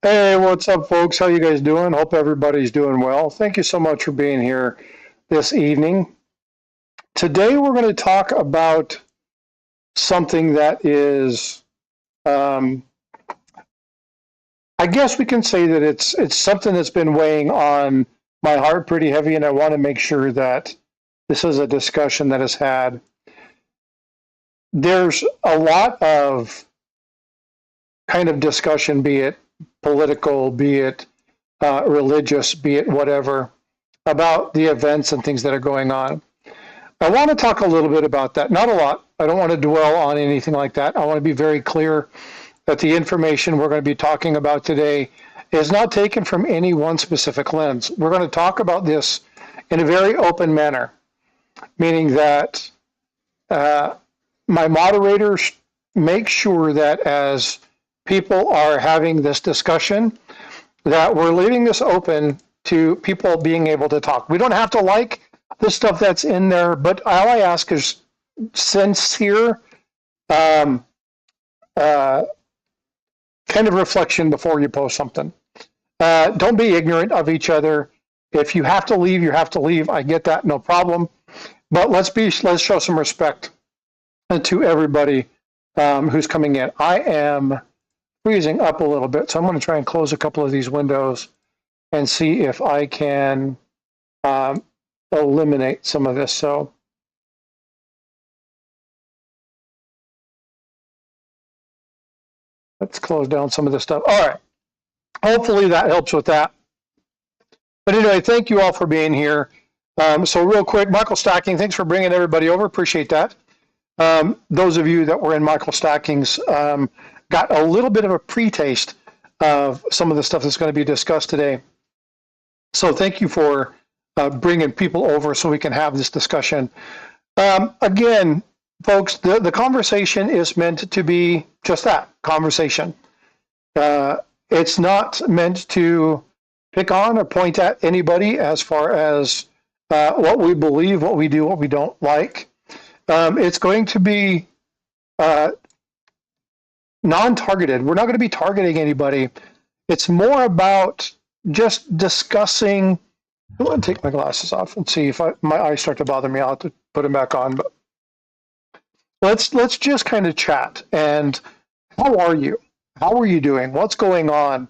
Hey, what's up, folks? How you guys doing? Hope everybody's doing well. Thank you so much for being here this evening. Today, we're going to talk about something that is, um, I guess we can say that it's something that's been weighing on my heart pretty heavy, and I want to make sure that this is a discussion that is had. There's a lot of kind of discussion, be it political, be it religious, be it whatever, about the events and things that are going on. I want to talk a little bit about that. Not a lot. I don't want to dwell on anything like that. I want to be very clear that the information we're going to be talking about today is not taken from any one specific lens. We're going to talk about this in a very open manner, meaning that my moderators make sure that as people are having this discussion, that we're leaving this open to people being able to talk. We don't have to like the stuff that's in there, but all I ask is sincere kind of reflection before you post something. Don't be ignorant of each other. If you have to leave, you have to leave. I get that, no problem. But let's show some respect to everybody who's coming in. I am freezing up a little bit, so I'm going to try and close a couple of these windows and see if I can eliminate some of this. So let's close down some of this stuff. All right. Hopefully that helps with that. But anyway, thank you all for being here. So real quick, Michael Stacking, thanks for bringing everybody over. Appreciate that. Those of you that were in Michael Stacking's got a little bit of a pre-taste of some of the stuff that's going to be discussed today. So thank you for bringing people over so we can have this discussion. Again, folks, the conversation is meant to be just that, conversation. It's not meant to pick on or point at anybody as far as what we believe, what we do, what we don't like. It's going to be non-targeted. We're not going to be targeting anybody. It's more about just discussing. I'm going to take my glasses off and see if my eyes start to bother me. I'll have to put them back on. But let's just kind of chat. And how are you? How are you doing? What's going on?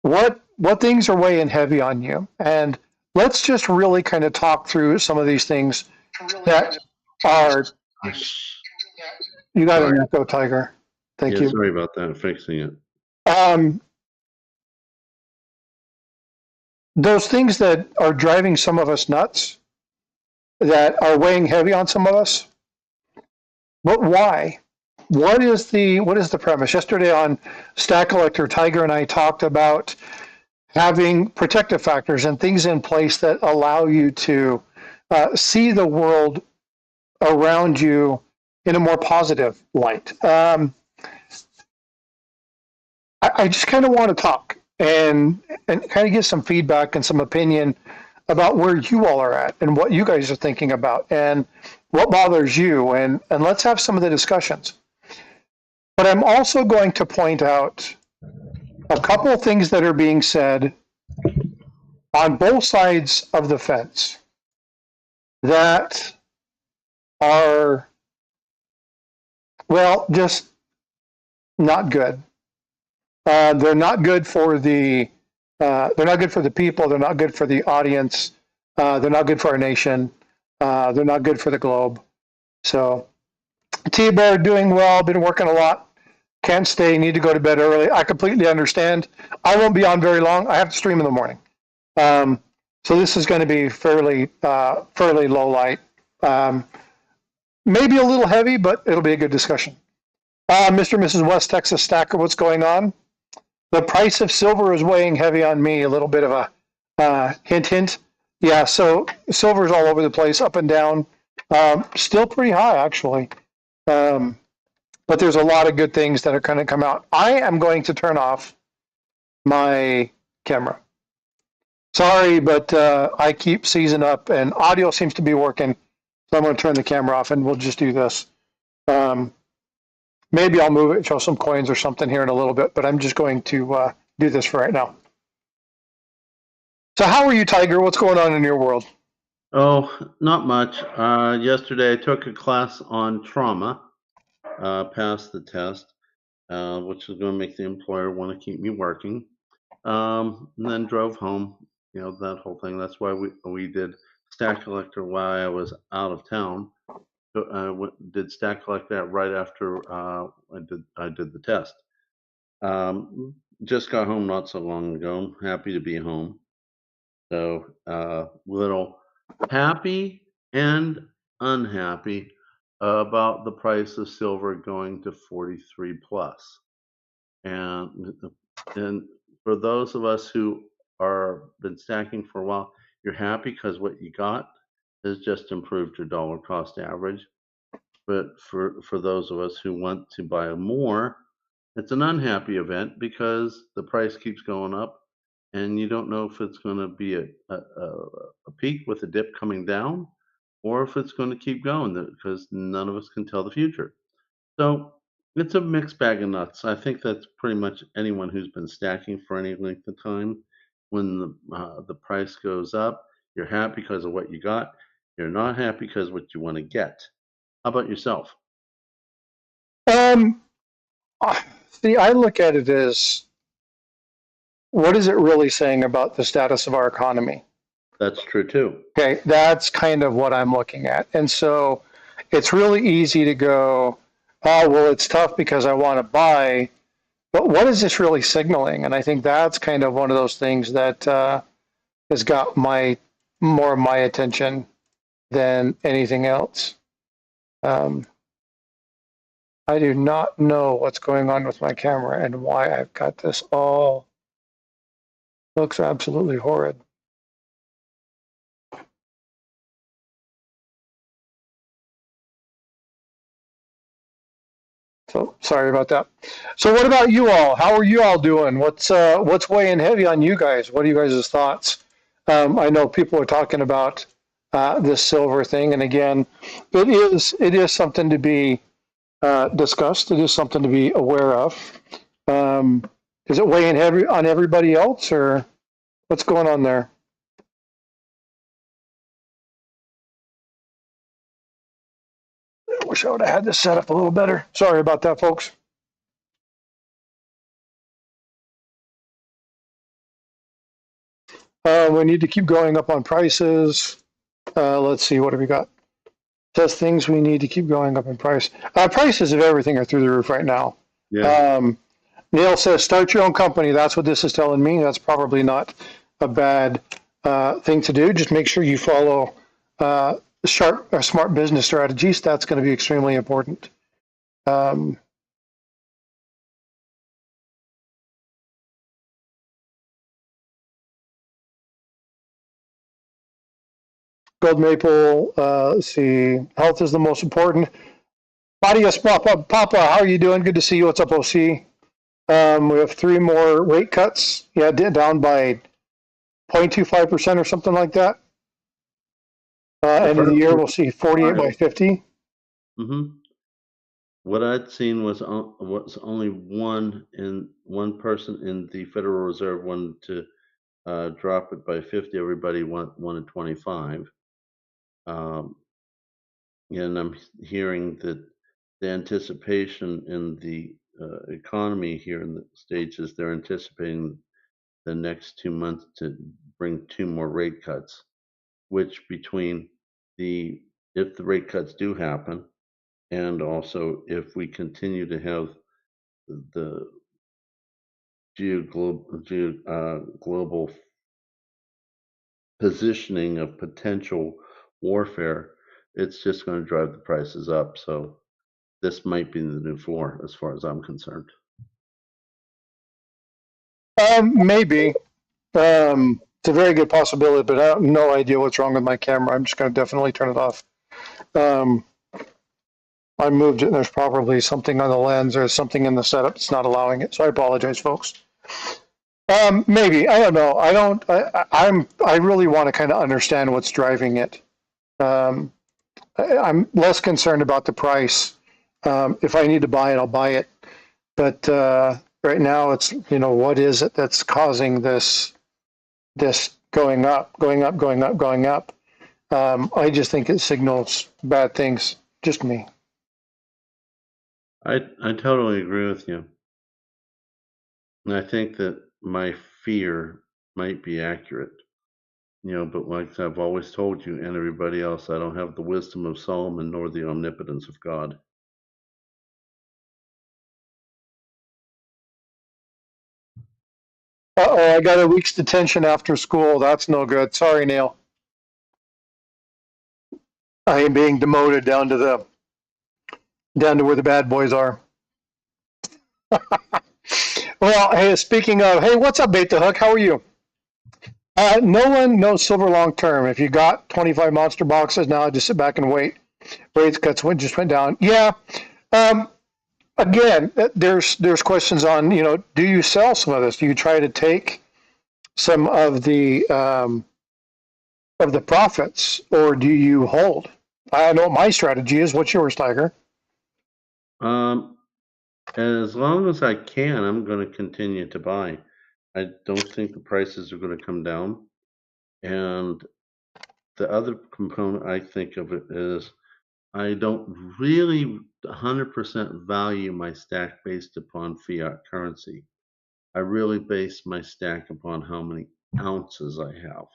What things are weighing heavy on you? And let's just really kind of talk through some of these things that are. You got an echo, Tiger. Thank you. Sorry about that. I'm fixing it. Those things that are driving some of us nuts, that are weighing heavy on some of us. But why? What is the premise? Yesterday on Stack Collector, Tiger and I talked about having protective factors and things in place that allow you to see the world around you in a more positive light. I just kind of want to talk and kind of get some feedback and some opinion about where you all are at and what you guys are thinking about and what bothers you, and let's have some of the discussions. But I'm also going to point out a couple of things that are being said on both sides of the fence that are, well, just not good. They're not good for the people. They're not good for the audience. They're not good for our nation. They're not good for the globe. So, T-Bear doing well. Been working a lot. Can't stay. Need to go to bed early. I completely understand. I won't be on very long. I have to stream in the morning. So this is going to be fairly low light. Maybe a little heavy, but it'll be a good discussion. Mr. and Mrs. West Texas Stacker, what's going on? The price of silver is weighing heavy on me. A little bit of a hint. Yeah, so silver's all over the place, up and down. Still pretty high, actually. But there's a lot of good things that are going to come out. I am going to turn off my camera. Sorry, but I keep seizing up, and audio seems to be working. So I'm going to turn the camera off, and we'll just do this. maybe I'll move it and show some coins or something here in a little bit, but I'm just going to do this for right now. So how are you, Tiger? What's going on in your world? Oh, not much. Yesterday I took a class on trauma, passed the test, which is going to make the employer want to keep me working. And then drove home, that whole thing. That's why we did Stack Collector while I was out of town. So did Stack Collector right after I did the test. Just got home not so long ago. Happy to be home. So little happy and unhappy about the price of silver going to 43 plus. And for those of us who are been stacking for a while, you're happy because what you got has just improved your dollar cost average. But for those of us who want to buy more, it's an unhappy event because the price keeps going up and you don't know if it's going to be a peak with a dip coming down or if it's going to keep going because none of us can tell the future. So it's a mixed bag of nuts. I think that's pretty much anyone who's been stacking for any length of time. When the price goes up, you're happy because of what you got. You're not happy because what you want to get. How about yourself? Um, See, I look at it as, what is it really saying about the status of our economy? That's true too. Okay, that's kind of what I'm looking at. And so it's really easy to go, oh, well, it's tough because I want to buy, but what is this really signaling? And I think that's kind of one of those things that has got more of my attention than anything else. I do not know what's going on with my camera and why I've got this all looks absolutely horrid. So sorry about that. So what about you all? How are you all doing? What's weighing heavy on you guys? What are you guys' thoughts? I know people are talking about this silver thing, and again, it is something to be discussed. It is something to be aware of. Is it weighing heavy on everybody else, or what's going on there? I wish I would have had this set up a little better. Sorry about that, folks. We need to keep going up on prices. Let's see, what have we got? Says things we need to keep going up in price. Prices of everything are through the roof right now. Yeah. Neil says, start your own company. That's what this is telling me. That's probably not a bad thing to do. Just make sure you follow smart business strategies. That's going to be extremely important. Gold maple, let's see, health is the most important. Adios, Papa, how are you doing? Good to see you. What's up, OC? We have 3 more rate cuts. Yeah, down by 0.25% or something like that. End of the year, we'll see 48 by 50. Mm-hmm. What I'd seen was only one person in the Federal Reserve wanted to drop it by 50. Everybody wanted 25. And I'm hearing that the anticipation in the economy here in the States is they're anticipating the next 2 months to bring 2 more rate cuts, which between if the rate cuts do happen, and also if we continue to have the global positioning of potential warfare, it's just going to drive the prices up. So this might be the new floor as far as I'm concerned. Maybe. It's a very good possibility, but I have no idea what's wrong with my camera. I'm just going to definitely turn it off. I moved it and there's probably something on the lens or something in the setup that's not allowing it. So I apologize, folks. Maybe, I don't know. I really want to kind of understand what's driving it. I'm less concerned about the price If I need to buy it, I'll buy it. But right now, it's what is it that's causing this going up, going up, going up, going up? I just think it signals bad things. Just me. I totally agree with you. And I think that my fear might be accurate. But like I've always told you and everybody else, I don't have the wisdom of Solomon nor the omnipotence of God. Uh-oh, I got a week's detention after school. That's no good. Sorry, Neil. I am being demoted down to where the bad boys are. Well, hey, speaking of, hey, what's up, Bait the Hook? How are you? No one knows silver long term. If you got 25 monster boxes, now just sit back and wait. Rates cuts just went down. Yeah. Again, there's questions on, do you sell some of this? Do you try to take some of the profits, or do you hold? I know what my strategy is. What's yours, Tiger? As long as I can, I'm going to continue to buy. I don't think the prices are going to come down. And the other component I think of it is I don't really 100% value my stack based upon fiat currency. I really base my stack upon how many ounces I have.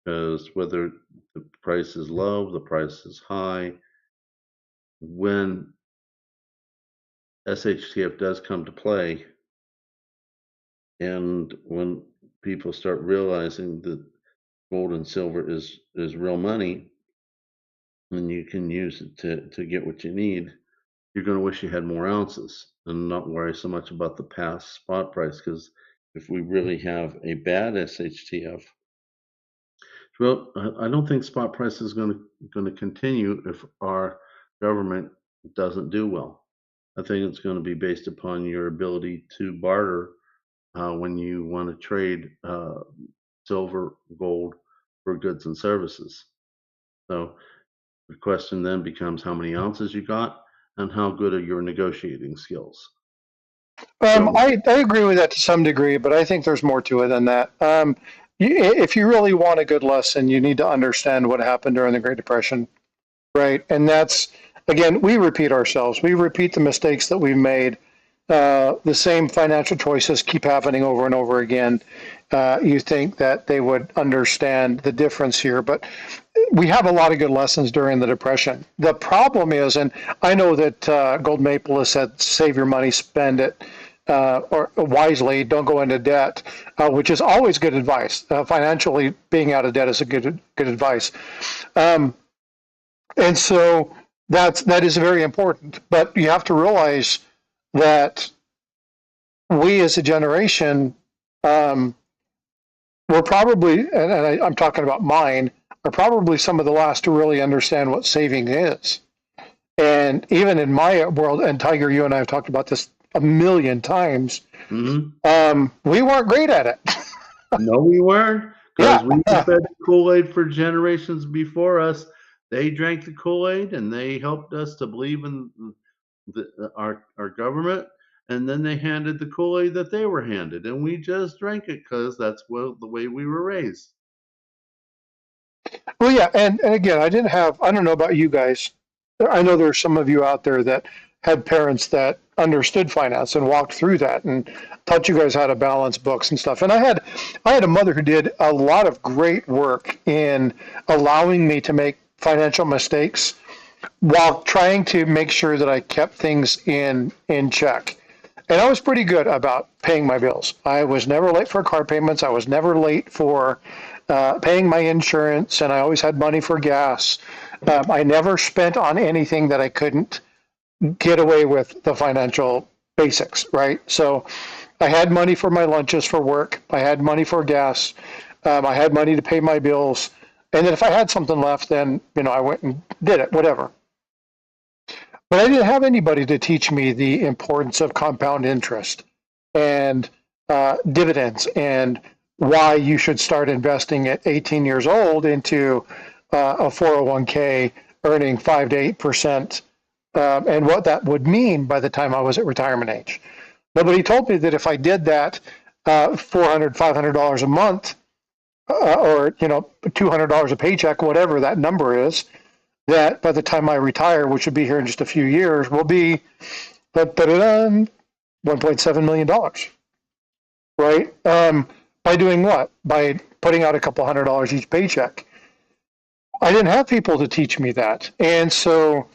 Because whether the price is low, the price is high, when SHTF does come to play, and when people start realizing that gold and silver is real money, and you can use it to get what you need, you're going to wish you had more ounces and not worry so much about the past spot price. Because if we really have a bad SHTF, well, I don't think spot price is going to continue if our government doesn't do well. I think it's going to be based upon your ability to barter when you want to trade silver, gold for goods and services. So the question then becomes how many ounces you got and how good are your negotiating skills. So, I agree with that to some degree, but I think there's more to it than that. If you really want a good lesson, you need to understand what happened during the Great Depression, right? And that's, again, we repeat ourselves. We repeat the mistakes that we've made. The same financial choices keep happening over and over again. You think that they would understand the difference here, but we have a lot of good lessons during the Depression. The problem is, and I know that Gold Maple has said, save your money, spend it, or wisely, don't go into debt, which is always good advice. Financially, being out of debt is a good advice. And so that is very important. But you have to realize that we as a generation, we're probably, and I'm talking about mine, are probably some of the last to really understand what saving is. And even in my world, and Tiger, you and I have talked about this a million times, we weren't great at it. no, we weren't, because we fed the Kool-Aid for generations before us. They drank the Kool-Aid and they helped us to believe in our government. And then they handed the Kool-Aid that they were handed, and we just drank it because that's the way we were raised. Well, yeah, and again, I don't know about you guys. I know there's some of you out there that had parents that understood finance and walked through that and taught you guys how to balance books and stuff. And I had a mother who did a lot of great work in allowing me to make financial mistakes while trying to make sure that I kept things in check. And I was pretty good about paying my bills. I was never late for car payments. I was never late for paying my insurance, and I always had money for gas. I never spent on anything that I couldn't get away with the financial basics, right? So I had money for my lunches for work. I had money for gas. I had money to pay my bills. And then if I had something left, then, I went and did it, whatever. But I didn't have anybody to teach me the importance of compound interest and dividends and why you should start investing at 18 years old into a 401k earning 5 to 8% and what that would mean by the time I was at retirement age. Nobody told me that if I did that $400, $500 a month, or $200 a paycheck, whatever that number is, that by the time I retire, which would be here in just a few years, will be $1.7 million, right? By doing what? By putting out a couple $100 each paycheck. I didn't have people to teach me that, and so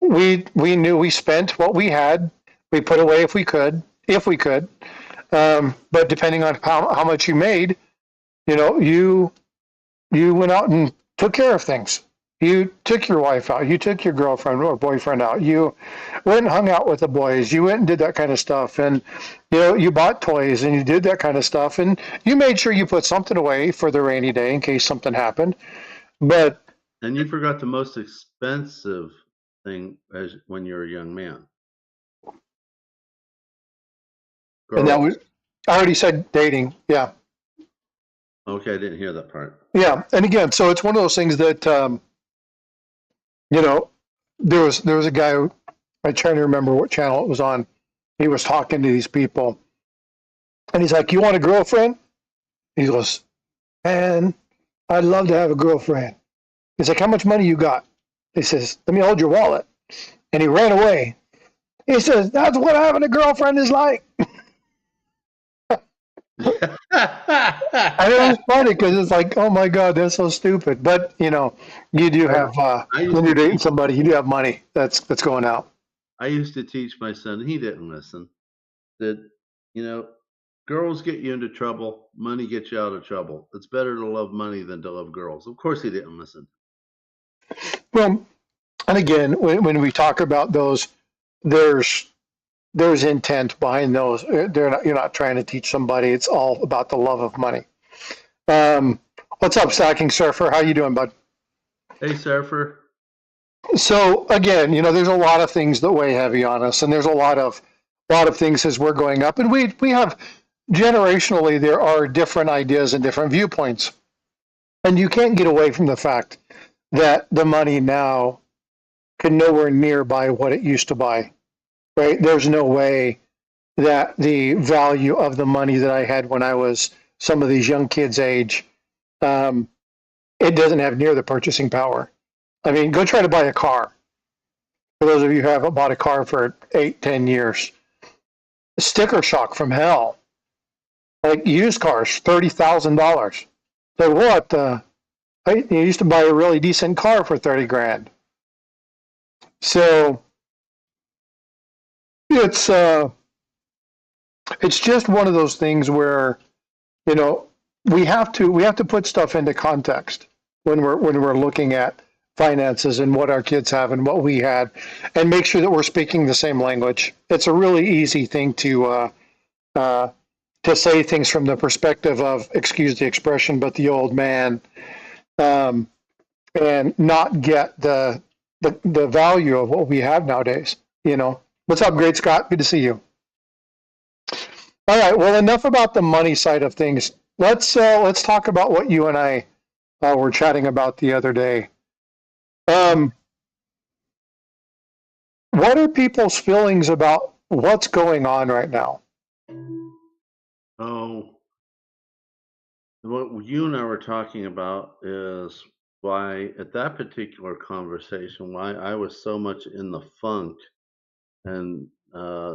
we knew we spent what we had. We put away if we could, but depending on how much you made, you went out and took care of things. You took your wife out. You took your girlfriend or boyfriend out. You went and hung out with the boys. You went and did that kind of stuff. And, you bought toys and you did that kind of stuff. And you made sure you put something away for the rainy day in case something happened. But, And you forgot the most expensive thing when you're a young man. and that was, I already said dating. Yeah. Okay, I didn't hear that part. Yeah. And again, so it's one of those things that, there was a guy, I'm trying to remember what channel it was on. He was talking to these people and he's like, "You want a girlfriend?" He goes, "Man, I'd love to have a girlfriend." He's like, "How much money you got?" He says, "Let me hold your wallet." And he ran away. He says, "That's what having a girlfriend is like." I know it's funny because it's like, oh my God, that's so stupid. But you do have when you're dating somebody, you do have money that's going out. I used to teach my son, he didn't listen, that, girls get you into trouble, money gets you out of trouble. It's better to love money than to love girls. Of course, he didn't listen. Well, and again, when we talk about those, there's intent behind those. You're not trying to teach somebody. It's all about the love of money. What's up, Stacking Surfer? How you doing, bud? Hey, Surfer. So again, there's a lot of things that weigh heavy on us, and there's a lot of things as we're going up, and we have generationally there are different ideas and different viewpoints, and you can't get away from the fact that the money now can nowhere near buy what it used to buy. Right? There's no way that the value of the money that I had when I was some of these young kids' age, it doesn't have near the purchasing power. I mean, go try to buy a car. For those of you who haven't bought a car for 8, 10 years, sticker shock from hell. Like used cars, $30,000. Like what? You used to buy a really decent car for 30 grand. So it's just one of those things where we have to put stuff into context when we're looking at finances and what our kids have and what we had, and make sure that we're speaking the same language. It's a really easy thing to say things from the perspective of, excuse the expression, but the old man, and not get the value of what we have nowadays. What's up, Great Scott? Good to see you. All right. Well, enough about the money side of things. Let's talk about what you and I were chatting about the other day. What are people's feelings about what's going on right now? Oh, what you and I were talking about is why, at that particular conversation, why I was so much in the funk and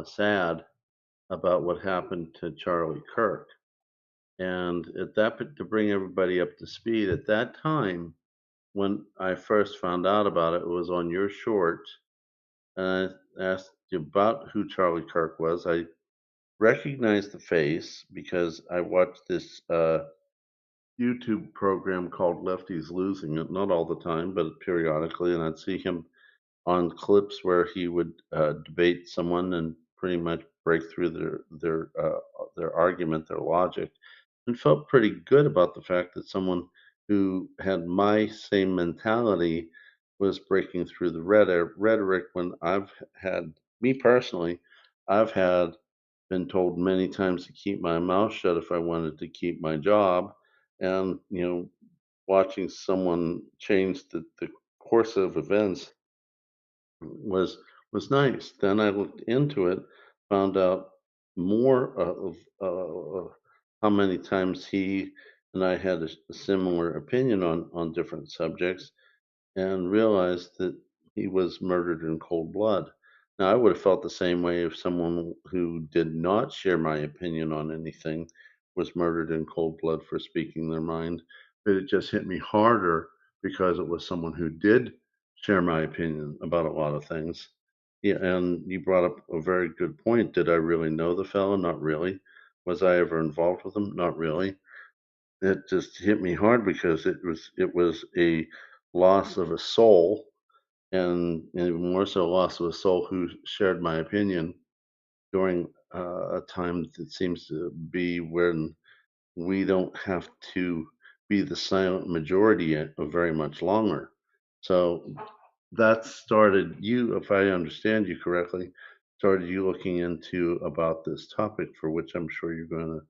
sad about what happened to Charlie Kirk. And to bring everybody up to speed, at that time, when I first found out about it, it was on your short, and I asked you about who Charlie Kirk was. I recognized the face because I watched this YouTube program called Lefties Losing It, not all the time, but periodically, and I'd see him on clips where he would debate someone and pretty much break through their argument, their logic, and felt pretty good about the fact that someone who had my same mentality was breaking through the rhetoric when I've had, me personally, I've had been told many times to keep my mouth shut if I wanted to keep my job. And, watching someone change the course of events was was nice. Then I looked into it, found out more of how many times he and I had a similar opinion on different subjects, and realized that he was murdered in cold blood. Now, I would have felt the same way if someone who did not share my opinion on anything was murdered in cold blood for speaking their mind, but it just hit me harder because it was someone who did share my opinion about a lot of things. Yeah, and you brought up a very good point. Did I really know the fellow? Not really. Was I ever involved with him? Not really. It just hit me hard because it was a loss of a soul, and even more so, loss of a soul who shared my opinion during a time that seems to be when we don't have to be the silent majority very much longer. So that started you, if I understand you correctly, started you looking into about this topic, for which I'm sure you're going to,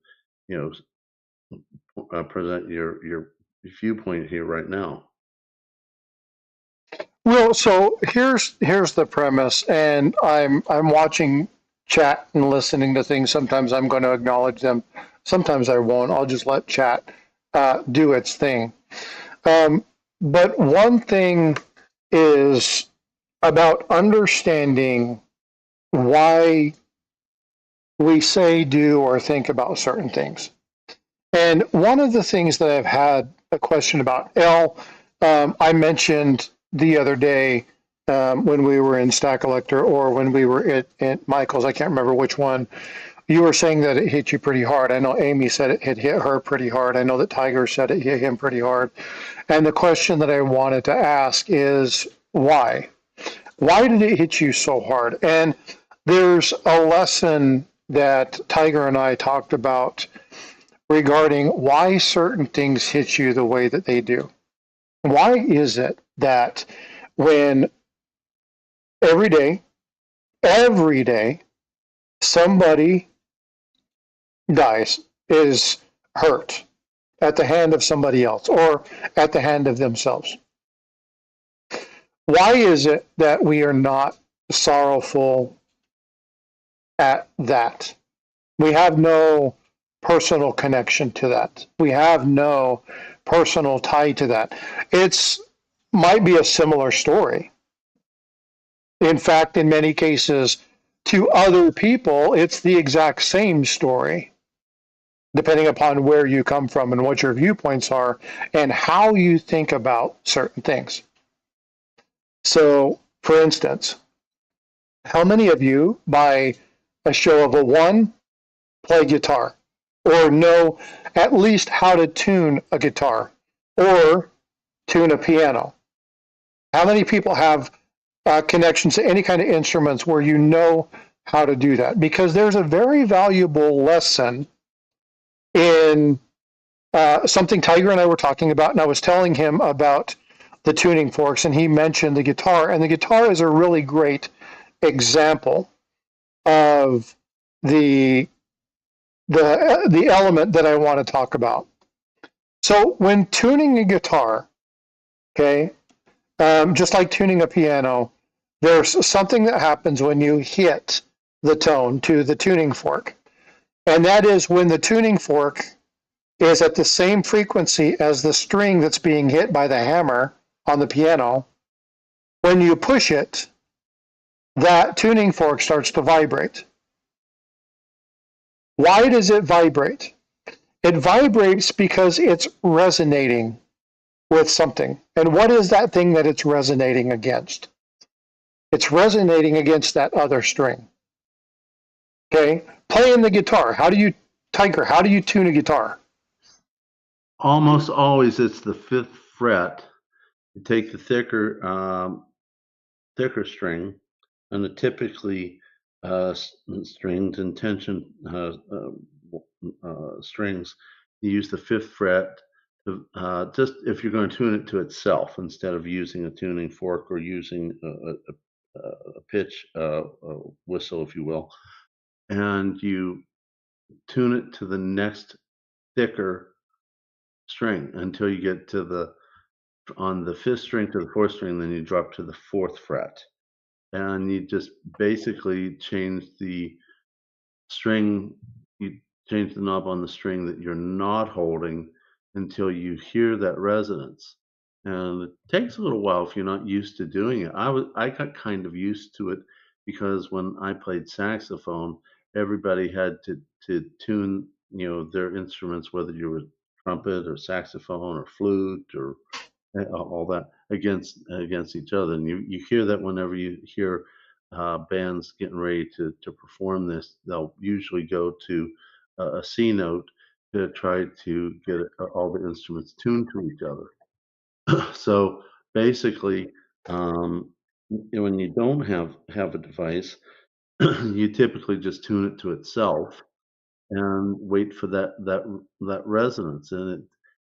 you know, present your viewpoint here right now. Well, so here's the premise, and I'm watching chat and listening to things. Sometimes I'm going to acknowledge them, sometimes I won't. I'll just let chat do its thing. Um, but one thing is about understanding why we say, do, or think about certain things. And one of the things that I've had a question about, L, I mentioned the other day when we were in Stack Collector or when we were at Michael's, I can't remember which one, you were saying that it hit you pretty hard. I know Amy said it had hit her pretty hard. I know that Tiger said it hit him pretty hard. And the question that I wanted to ask is why? Why did it hit you so hard? And there's a lesson that Tiger and I talked about regarding why certain things hit you the way that they do. Why is it that when every day, somebody dies, is hurt at the hand of somebody else or at the hand of themselves? Why is it that we are not sorrowful at that? We have no personal connection to that. We have no personal tie to that. It's might be a similar story. In fact, in many cases, to other people, it's the exact same story, depending upon where you come from and what your viewpoints are and how you think about certain things. So, for instance, how many of you, by a show of a one, play guitar or know at least how to tune a guitar or tune a piano? How many people have connections to any kind of instruments where you know how to do that? Because there's a very valuable lesson in something Tiger and I were talking about, and I was telling him about the tuning forks, and he mentioned the guitar, and the guitar is a really great example of the the element that I want to talk about. So when tuning a guitar, okay, just like tuning a piano, there's something that happens when you hit the tone to the tuning fork. And that is when the tuning fork is at the same frequency as the string that's being hit by the hammer on the piano. When you push it, that tuning fork starts to vibrate. Why does it vibrate? It vibrates because it's resonating with something. And what is that thing that it's resonating against? It's resonating against that other string. Okay? Playing the guitar. Tiger, how do you tune a guitar? Almost always, it's the fifth fret. You take the thicker string, and the typically strings and tension strings. You use the fifth fret just if you're going to tune it to itself instead of using a tuning fork or using a pitch whistle, if you will, and you tune it to the next thicker string until you get to the on the fifth string to the fourth string, then you drop to the fourth fret. and you just basically change the string, you change the knob on the string that you're not holding until you hear that resonance. And it takes a little while if you're not used to doing it. I got kind of used to it because when I played saxophone, everybody had to tune, their instruments, whether you were trumpet or saxophone or flute or all that against each other. And you hear that whenever you hear bands getting ready to perform this, they'll usually go to a C note to try to get all the instruments tuned to each other. So basically, when you don't have a device, you typically just tune it to itself and wait for that resonance. And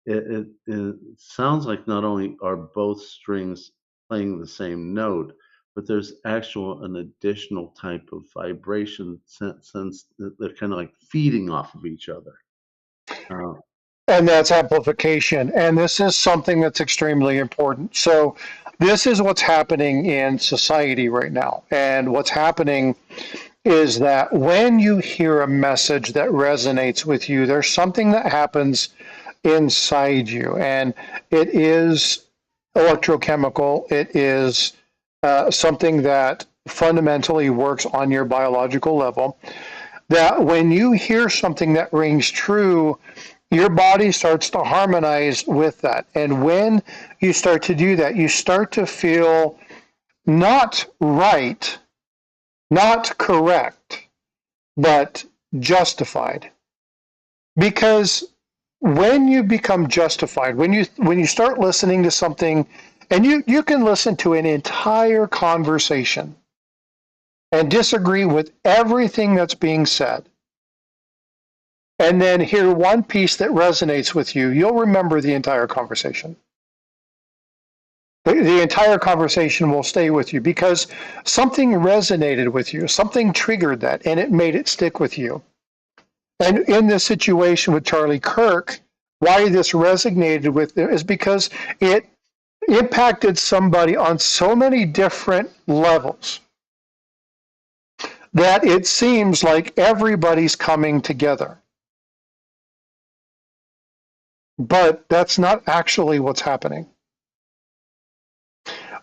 it sounds like not only are both strings playing the same note, but there's actual an additional type of vibration since they're kind of like feeding off of each other. Uh, And that's amplification. And this is something that's extremely important. So, this is what's happening in society right now. And what's happening is that when you hear a message that resonates with you, there's something that happens inside you. And it is electrochemical, it is something that fundamentally works on your biological level. That when you hear something that rings true, your body starts to harmonize with that. And when you start to do that, you start to feel not right, not correct, but justified. Because when you become justified, when you start listening to something, and you can listen to an entire conversation and disagree with everything that's being said, and then hear one piece that resonates with you, you'll remember the entire conversation. The entire conversation will stay with you because something resonated with you, something triggered that, and it made it stick with you. And in this situation with Charlie Kirk, why this resonated with them is because it impacted somebody on so many different levels that it seems like everybody's coming together. But that's not actually what's happening.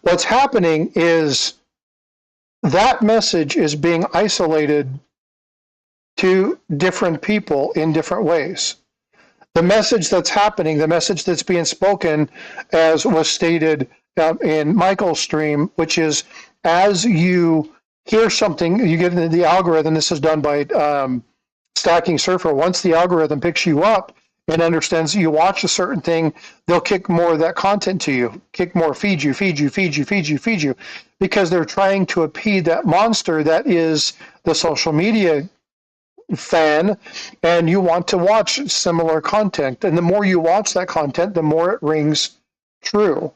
What's happening is that message is being isolated to different people in different ways. The message that's happening, the message that's being spoken, as was stated in Michael's stream, which is as you hear something, you get into the algorithm. This is done by Stacking Surfer. Once the algorithm picks you up and understands you watch a certain thing, they'll kick more of that content to you, kick more, feed you, because they're trying to appease that monster that is the social media fan, and you want to watch similar content. And the more you watch that content, the more it rings true.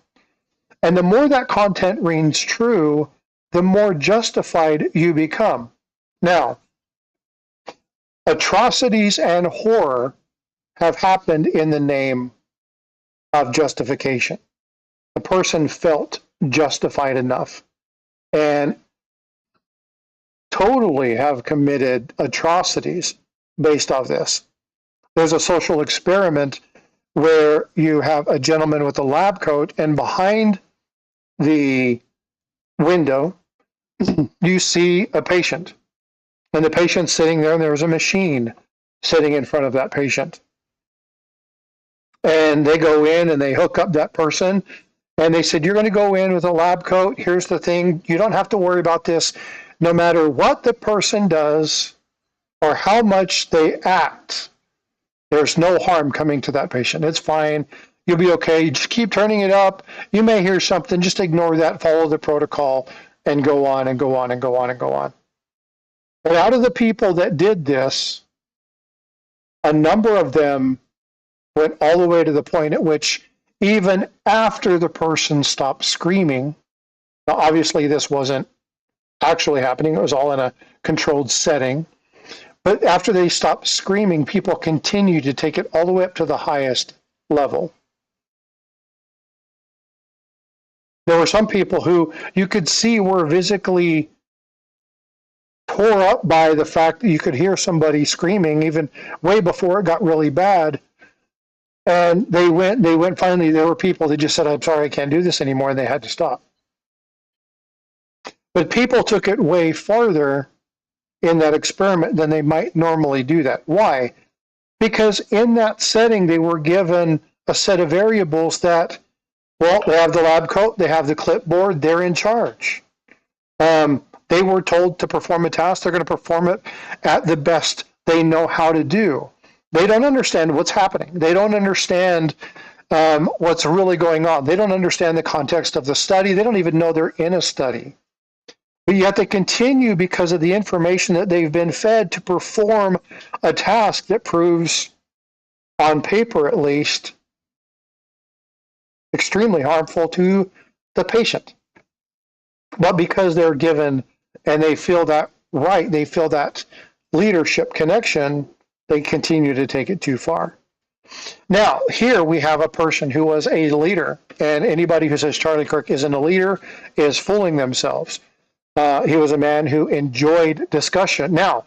And the more that content rings true, the more justified you become. Now, atrocities and horror have happened in the name of justification. The person felt justified enough and totally have committed atrocities based off this. There's a social experiment where you have a gentleman with a lab coat, and behind the window, you see a patient. And the patient's sitting there, and there's a machine sitting in front of that patient. And they go in and they hook up that person. And they said, you're going to go in with a lab coat. Here's the thing. You don't have to worry about this. No matter what the person does or how much they act, there's no harm coming to that patient. It's fine. You'll be okay. You just keep turning it up. You may hear something. Just ignore that. Follow the protocol and go on and go on and go on and go on. And out of the people that did this, a number of them went all the way to the point at which even after the person stopped screaming, now obviously this wasn't actually happening, it was all in a controlled setting, but after they stopped screaming, people continued to take it all the way up to the highest level. There were some people who you could see were physically tore up by the fact that you could hear somebody screaming even way before it got really bad. And they went finally, there were people that just said, I'm sorry, I can't do this anymore. And they had to stop. But people took it way farther in that experiment than they might normally do that. Why? Because in that setting, they were given a set of variables that, well, they have the lab coat, they have the clipboard, they're in charge. They were told to perform a task, they're going to perform it at the best they know how to do. They don't understand what's happening. They don't understand what's really going on. They don't understand the context of the study. They don't even know they're in a study. But yet they continue, because of the information that they've been fed, to perform a task that proves, on paper at least, extremely harmful to the patient. But because they're given and they feel that right, they feel that leadership connection, they continue to take it too far. Now, here we have a person who was a leader, and anybody who says Charlie Kirk isn't a leader is fooling themselves. He was a man who enjoyed discussion. Now,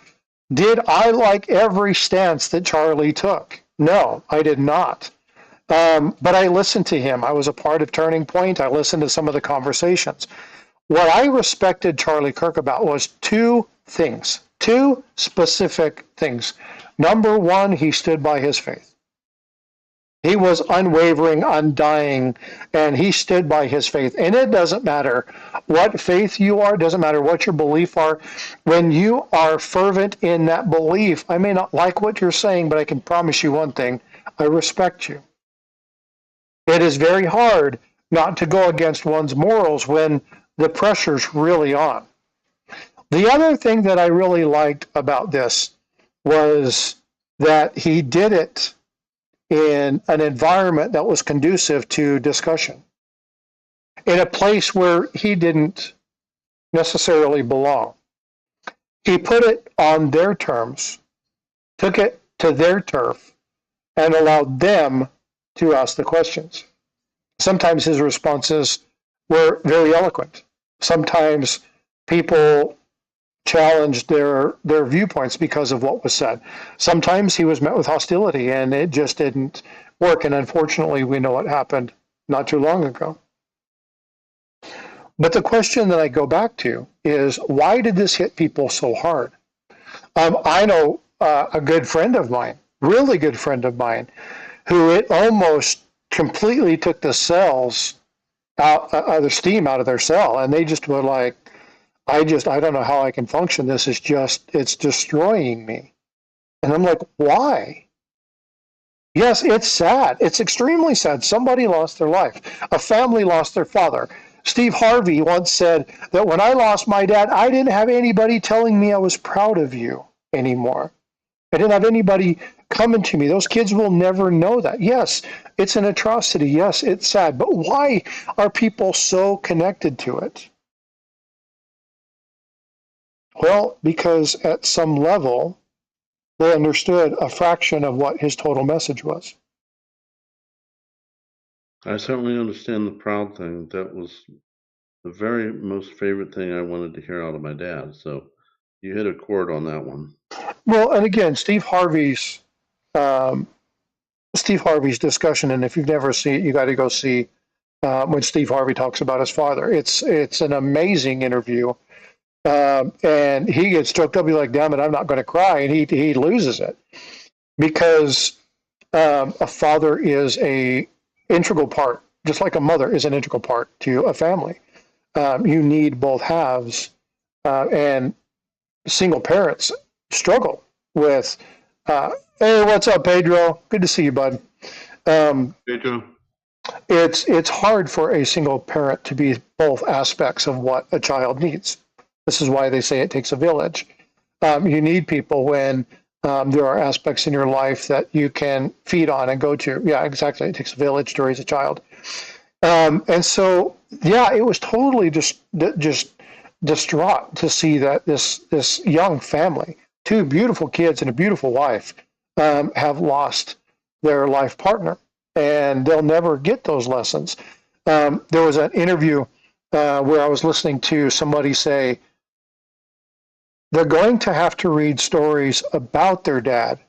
did I like every stance that Charlie took? No, I did not. But I listened to him. I was a part of Turning Point. I listened to some of the conversations. What I respected Charlie Kirk about was two things, two specific things. Number one, he stood by his faith. He was unwavering, undying, and he stood by his faith. And it doesn't matter what faith you are, it doesn't matter what your belief are. When you are fervent in that belief, I may not like what you're saying, but I can promise you one thing, I respect you. It is very hard not to go against one's morals when the pressure's really on. The other thing that I really liked about this was that he did it in an environment that was conducive to discussion, in a place where he didn't necessarily belong. He put it on their terms, took it to their turf, and allowed them to ask the questions. Sometimes his responses were very eloquent. Sometimes people challenged their viewpoints because of what was said. Sometimes he was met with hostility, and it just didn't work. And unfortunately, we know what happened not too long ago. But the question that I go back to is, why did this hit people so hard? I know a good friend of mine, really good friend of mine, who it almost completely took the cells out, the steam out of their cell, and they just were like, I don't know how I can function. This is it's destroying me. And I'm like, why? Yes, it's sad. It's extremely sad. Somebody lost their life. A family lost their father. Steve Harvey once said that when I lost my dad, I didn't have anybody telling me I was proud of you anymore. I didn't have anybody coming to me. Those kids will never know that. Yes, it's an atrocity. Yes, it's sad. But why are people so connected to it? Well, because at some level, they understood a fraction of what his total message was. I certainly understand the proud thing. That was the very most favorite thing I wanted to hear out of my dad. So you hit a chord on that one. Well, and again, Steve Harvey's discussion, and if you've never seen it, you got to go see when Steve Harvey talks about his father. It's an amazing interview. And he gets choked up. He's like, damn it, I'm not going to cry. And he loses it because a father is a integral part, just like a mother is an integral part to a family. You need both halves, and single parents struggle with, hey, what's up, Pedro? Good to see you, bud. Pedro. It's hard for a single parent to be both aspects of what a child needs. This is why they say it takes a village. You need people when there are aspects in your life that you can feed on and go to. Yeah, exactly. It takes a village to raise a child. And so, yeah, it was totally just distraught to see that this young family, two beautiful kids and a beautiful wife, have lost their life partner, and they'll never get those lessons. There was an interview where I was listening to somebody say they're going to have to read stories about their dad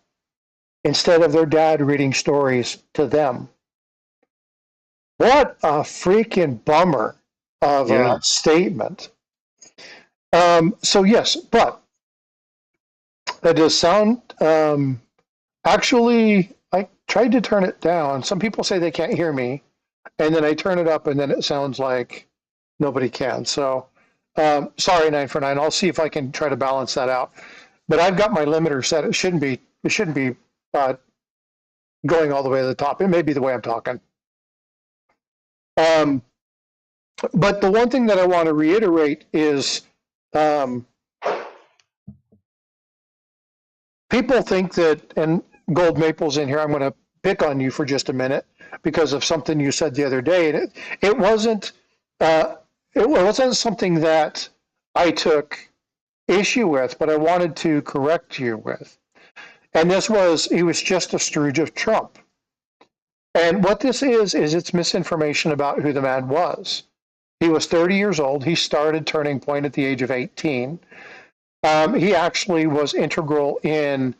instead of their dad reading stories to them. What a freaking bummer of Yeah. a statement. So yes, but that does sound actually. I tried to turn it down. Some people say they can't hear me, and then I turn it up, and then it sounds like nobody can. So sorry, 949. I'll see if I can try to balance that out. But I've got my limiter set. It shouldn't be. It shouldn't be going all the way to the top. It may be the way I'm talking. Um, but the one thing that I want to reiterate is um, people think that, and Gold Maple's in here, I'm going to pick on you for just a minute because of something you said the other day. And it wasn't, uh, it wasn't something that I took issue with, but I wanted to correct you with. And this was, he was just a stooge of Trump. And what this is it's misinformation about who the man was. He was 30 years old. He started Turning Point at the age of 18. He actually was integral in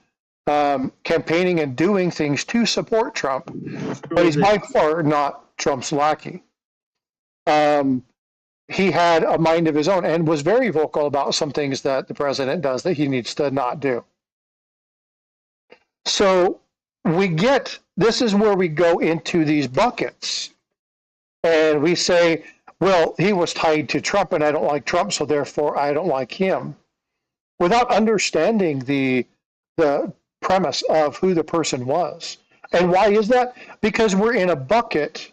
campaigning and doing things to support Trump, but he's by far not Trump's lackey. Um, he had a mind of his own and was very vocal about some things that the president does that he needs to not do. So we get this is where we go into these buckets and we say, well, he was tied to Trump and I don't like Trump, so therefore I don't like him, without understanding the premise of who the person was. And why is that? Because we're in a bucket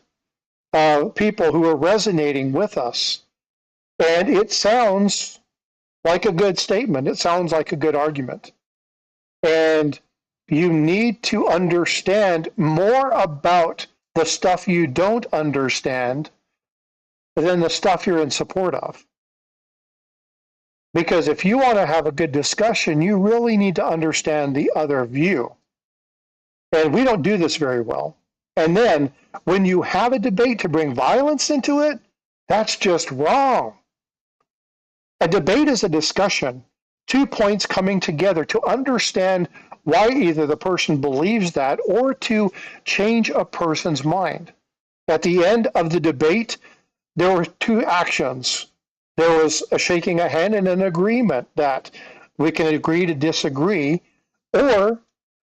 of people who are resonating with us. And it sounds like a good statement. It sounds like a good argument. And you need to understand more about the stuff you don't understand than the stuff you're in support of. Because if you want to have a good discussion, you really need to understand the other view. And we don't do this very well. And then when you have a debate to bring violence into it, that's just wrong. A debate is a discussion, two points coming together to understand why either the person believes that or to change a person's mind. At the end of the debate, there were two actions. There was a shaking a hand and an agreement that we can agree to disagree, or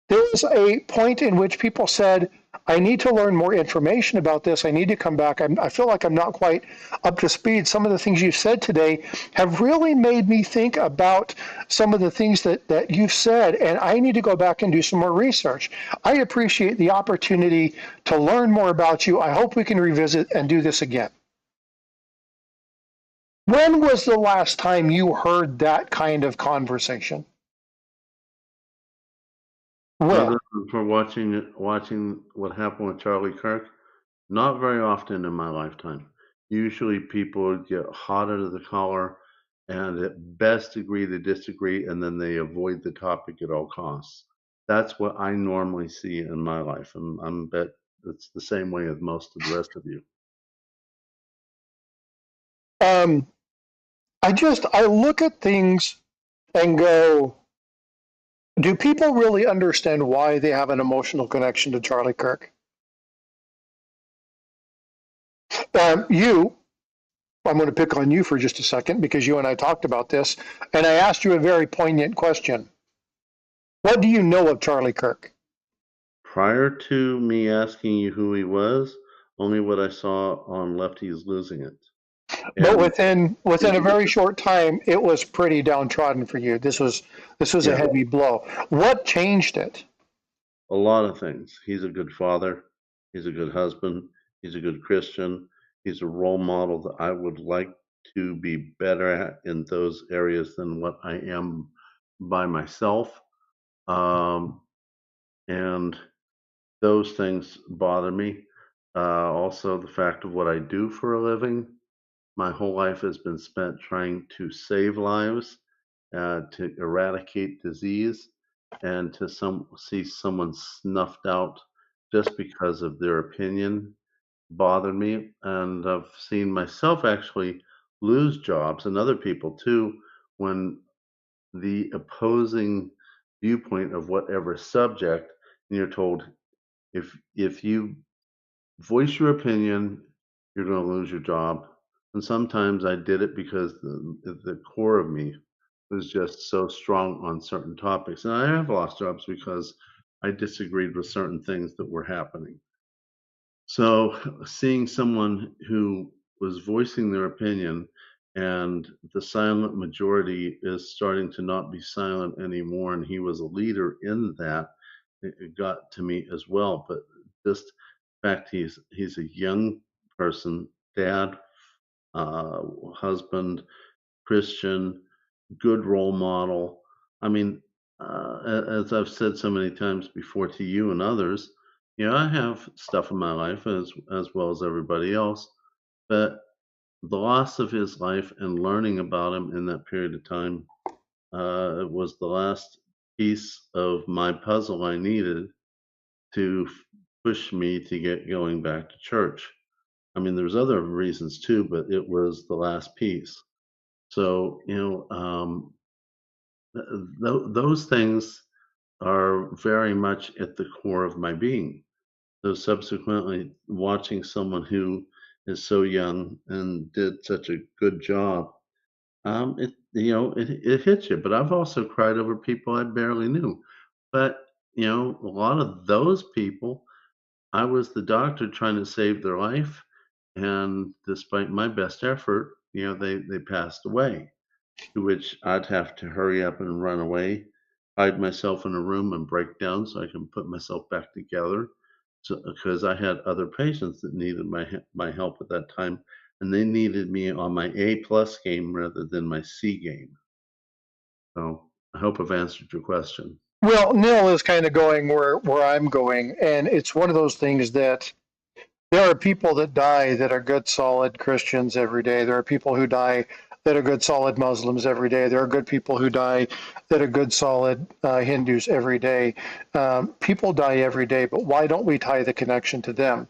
there was a point in which people said, I need to learn more information about this. I need to come back. I feel like I'm not quite up to speed. Some of the things you said today have really made me think about some of the things that you've said, and I need to go back and do some more research. I appreciate the opportunity to learn more about you. I hope we can revisit and do this again. When was the last time you heard that kind of conversation? Other When? than for watching what happened with Charlie Kirk, not very often in my lifetime. Usually people get hot under the collar and at best agree to disagree and then they avoid the topic at all costs. That's what I normally see in my life, and I'm bet it's the same way with most of the rest of you. Um, I look at things and go, do people really understand why they have an emotional connection to Charlie Kirk? You, I'm going to pick on you for just a second because you and I talked about this, and I asked you a very poignant question. What do you know of Charlie Kirk? Prior to me asking you who he was, only what I saw on Lefties Losing It. But And within a very short time, it was pretty downtrodden for you. This was a yeah, heavy blow. What changed it? a lot of things. He's a good father. He's a good husband. He's a good Christian. He's a role model that I would like to be better at in those areas than what I am by myself. Um, and those things bother me. Also, the fact of what I do for a living. My whole life has been spent trying to save lives, to eradicate disease, and to see someone snuffed out just because of their opinion bothered me, and I've seen myself actually lose jobs and other people too when the opposing viewpoint of whatever subject, and you're told if you voice your opinion, you're going to lose your job. And sometimes I did it because the core of me was just so strong on certain topics. And I have lost jobs because I disagreed with certain things that were happening. So seeing someone who was voicing their opinion and the silent majority is starting to not be silent anymore, and he was a leader in that, it got to me as well. But just the fact he's a young person, dad, husband, Christian, good role model. I mean, as I've said so many times before to you and others, I have stuff in my life as well as everybody else, but the loss of his life and learning about him in that period of time was the last piece of my puzzle I needed to push me to get going back to church. I mean, there's other reasons too, but it was the last piece. So, those things are very much at the core of my being. So subsequently, watching someone who is so young and did such a good job, it hits you. But I've also cried over people I barely knew. But a lot of those people, I was the doctor trying to save their life, and despite my best effort, they passed away. To which I'd have to hurry up and run away, hide myself in a room and break down so I can put myself back together. So, because I had other patients that needed my help at that time, and they needed me on my A+ game rather than my C game. So I hope I've answered your question. Well, Neil is kind of going where I'm going, and it's one of those things that there are people that die that are good, solid Christians every day. There are people who die that are good, solid Muslims every day. There are good people who die that are good, solid Hindus every day. People die every day, but why don't we tie the connection to them?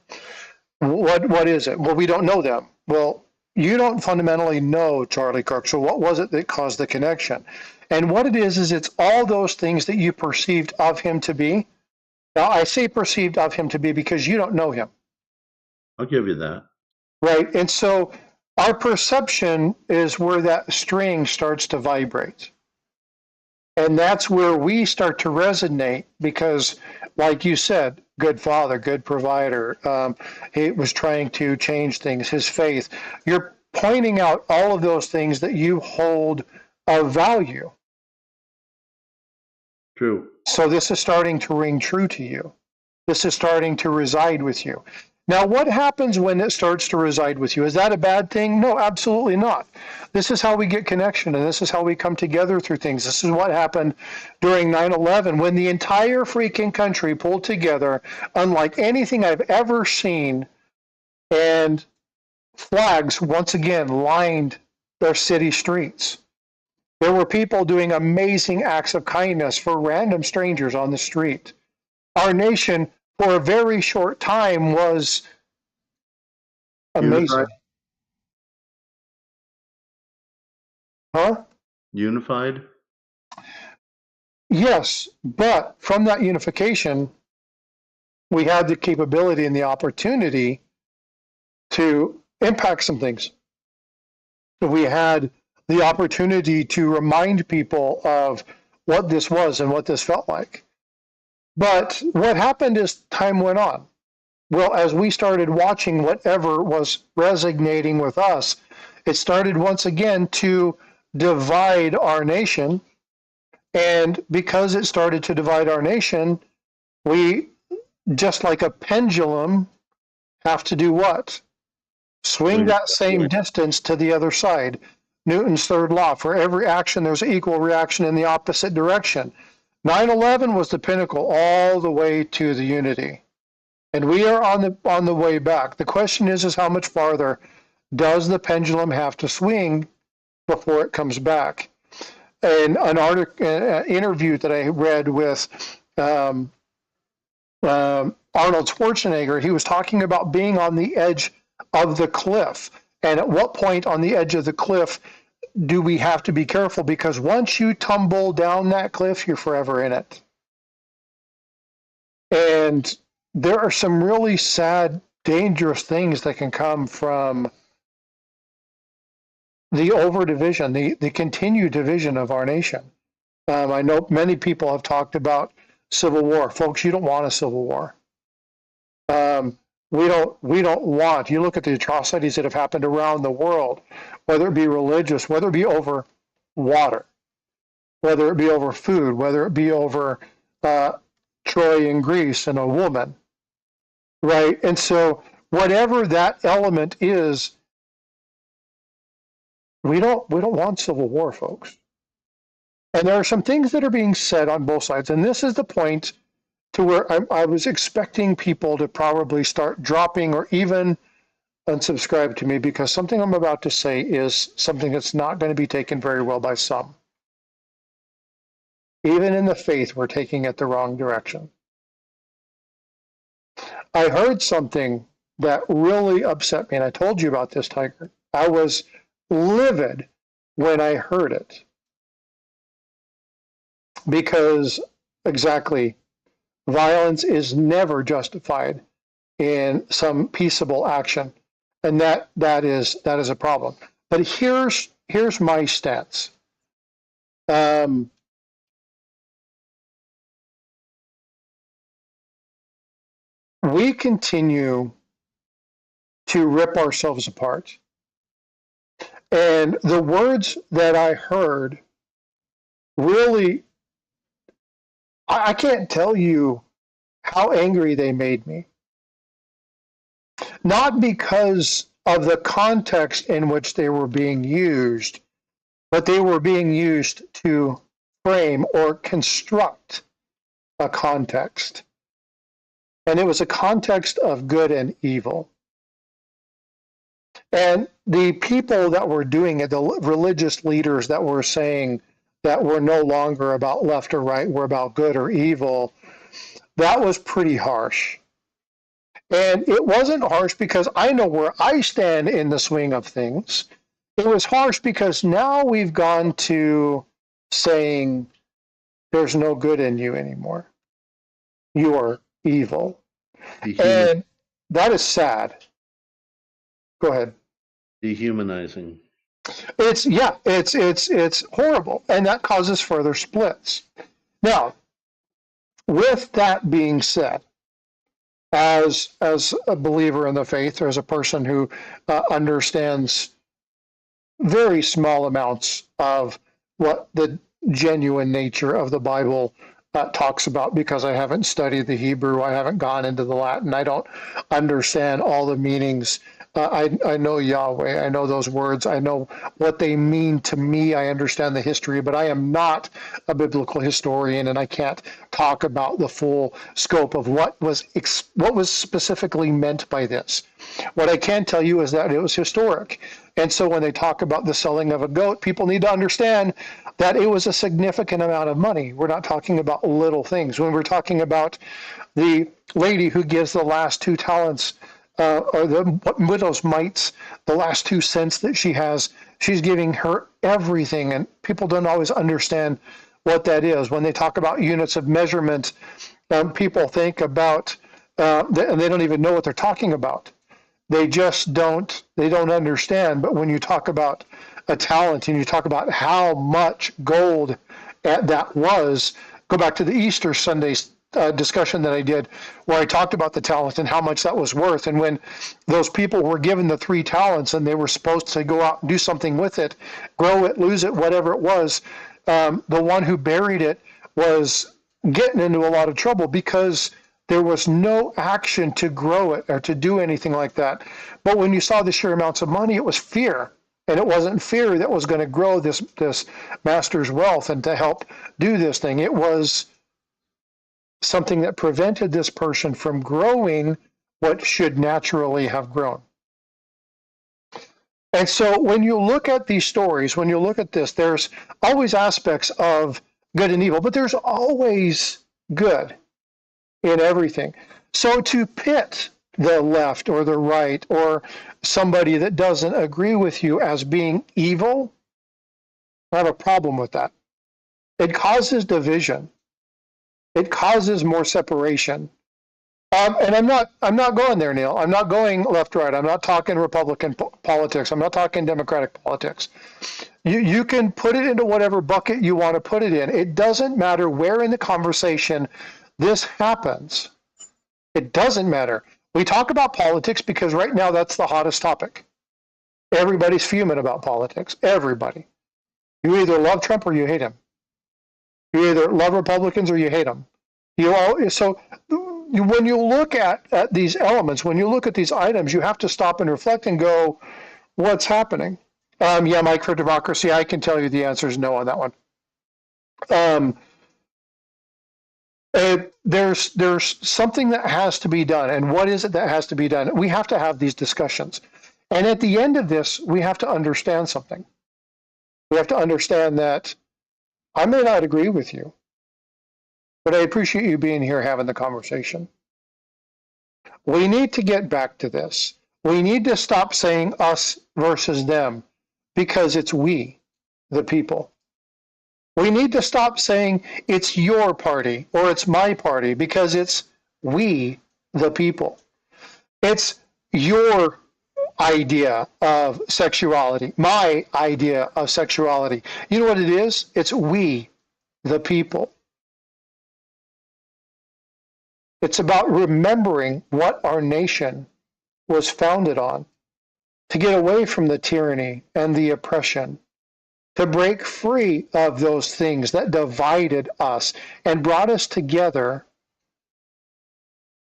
What is it? Well, we don't know them. Well, you don't fundamentally know Charlie Kirk. So what was it that caused the connection? And what it is it's all those things that you perceived of him to be. Now, I say perceived of him to be because you don't know him. I'll give you that. Right. And so our perception is where that string starts to vibrate. And that's where we start to resonate because, like you said, good father, good provider. He was trying to change things, his faith. You're pointing out all of those things that you hold of value. True. So this is starting to ring true to you. This is starting to reside with you. Now, what happens when it starts to reside with you? Is that a bad thing? No, absolutely not. This is how we get connection, and this is how we come together through things. This is what happened during 9/11 when the entire freaking country pulled together, unlike anything I've ever seen, and flags once again lined their city streets. There were people doing amazing acts of kindness for random strangers on the street. Our nation, for a very short time, was amazing. Unified. Huh? Unified. Yes, but from that unification, we had the capability and the opportunity to impact some things. We had the opportunity to remind people of what this was and what this felt like. But what happened as time went on? Well, as we started watching whatever was resonating with us, it started once again to divide our nation. And because it started to divide our nation, we, just like a pendulum, have to do what? Swing that same distance to the other side. Newton's third law. For every action, there's an equal reaction in the opposite direction. 9/11 was the pinnacle all the way to the unity. And we are on the way back. The question is how much farther does the pendulum have to swing before it comes back? And an interview that I read with Arnold Schwarzenegger, he was talking about being on the edge of the cliff. And at what point on the edge of the cliff do we have to be careful? Because once you tumble down that cliff, you're forever in it. And there are some really sad, dangerous things that can come from the over-division, the continued division of our nation. I know many people have talked about civil war. Folks, you don't want a civil war. We don't want, you look at the atrocities that have happened around the world, whether it be religious, whether it be over water, whether it be over food, whether it be over Troy in Greece and a woman, right? And so whatever that element is, we don't want civil war, folks. And there are some things that are being said on both sides, and this is the point to where I was expecting people to probably start dropping or even unsubscribe to me, because something I'm about to say is something that's not going to be taken very well by some. Even in the faith, we're taking it the wrong direction. I heard something that really upset me, and I told you about this, Tiger. I was livid when I heard it. Because exactly, violence is never justified in some peaceable action, and that is a problem. But here's my stance. We continue to rip ourselves apart, and the words that I heard really, I can't tell you how angry they made me. Not because of the context in which they were being used, but they were being used to frame or construct a context. And it was a context of good and evil. And the people that were doing it, the religious leaders that were saying that we're no longer about left or right, we're about good or evil, that was pretty harsh. And it wasn't harsh because I know where I stand in the swing of things. It was harsh because now we've gone to saying there's no good in you anymore. You are evil. And that is sad. Go ahead. Dehumanizing. It's horrible, and that causes further splits. Now, with that being said, as a believer in the faith, or as a person who understands very small amounts of what the genuine nature of the Bible talks about, because I haven't studied the Hebrew, I haven't gone into the Latin, I don't understand all the meanings. I know Yahweh, I know those words, I know what they mean to me, I understand the history, but I am not a biblical historian, and I can't talk about the full scope of what was specifically meant by this. What I can tell you is that it was historic. And so when they talk about the selling of a goat, people need to understand that it was a significant amount of money. We're not talking about little things. When we're talking about the lady who gives the last 2 talents, or the widow's mites, the last 2 cents that she has, she's giving her everything. And people don't always understand what that is. When they talk about units of measurement, people think about, and they don't even know what they're talking about. They just don't understand. But when you talk about a talent and you talk about how much gold that was, go back to the Easter Sunday's discussion that I did, where I talked about the talent and how much that was worth. And when those people were given the 3 talents and they were supposed to go out and do something with it, grow it, lose it, whatever it was, the one who buried it was getting into a lot of trouble because there was no action to grow it or to do anything like that. But when you saw the sheer amounts of money, it was fear. And it wasn't fear that was going to grow this master's wealth and to help do this thing. It was something that prevented this person from growing what should naturally have grown. And so when you look at these stories, when you look at this, there's always aspects of good and evil, but there's always good in everything. So to pit the left or the right or somebody that doesn't agree with you as being evil, I have a problem with that. It causes division. It causes more separation. And I'm not going there, Neil. I'm not going left, right. I'm not talking Republican politics. I'm not talking Democratic politics. You can put it into whatever bucket you want to put it in. It doesn't matter where in the conversation this happens. It doesn't matter. We talk about politics because right now that's the hottest topic. Everybody's fuming about politics. Everybody. You either love Trump or you hate him. You either love Republicans or you hate them. So when you look at these elements, when you look at these items, you have to stop and reflect and go, what's happening? Yeah, Mike, for democracy, I can tell you the answer is no on that one. There's something that has to be done. And what is it that has to be done? We have to have these discussions. And at the end of this, we have to understand something. We have to understand that I may not agree with you, but I appreciate you being here having the conversation. We need to get back to this. We need to stop saying us versus them because it's we, the people. We need to stop saying it's your party or it's my party because it's we, the people. It's your idea of sexuality, my idea of sexuality. You know what it is? It's we, the people. It's about remembering what our nation was founded on, to get away from the tyranny and the oppression, to break free of those things that divided us and brought us together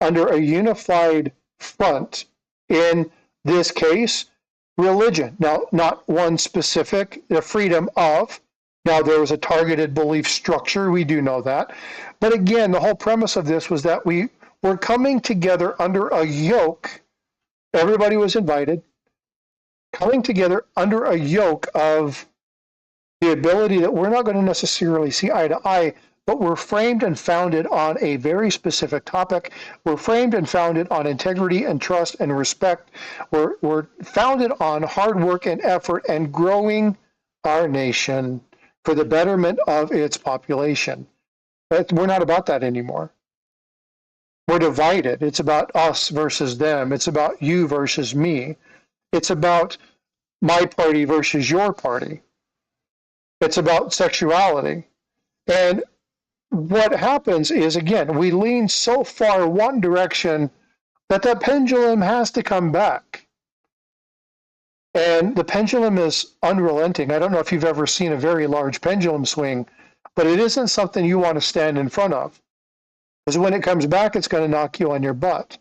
under a unified front, in this case, religion. Now, not one specific, the freedom of. Now, there was a targeted belief structure, we do know that. But again, the whole premise of this was that we were coming together under a yoke. Everybody was invited, coming together under a yoke of the ability that we're not going to necessarily see eye to eye, but we're framed and founded on a very specific topic. We're framed and founded on integrity and trust and respect. We're founded on hard work and effort and growing our nation for the betterment of its population. But we're not about that anymore. We're divided. It's about us versus them. It's about you versus me. It's about my party versus your party. It's about sexuality. And what happens is, again, we lean so far one direction that the pendulum has to come back. And the pendulum is unrelenting. I don't know if you've ever seen a very large pendulum swing, but it isn't something you want to stand in front of. Because when it comes back, it's going to knock you on your butt.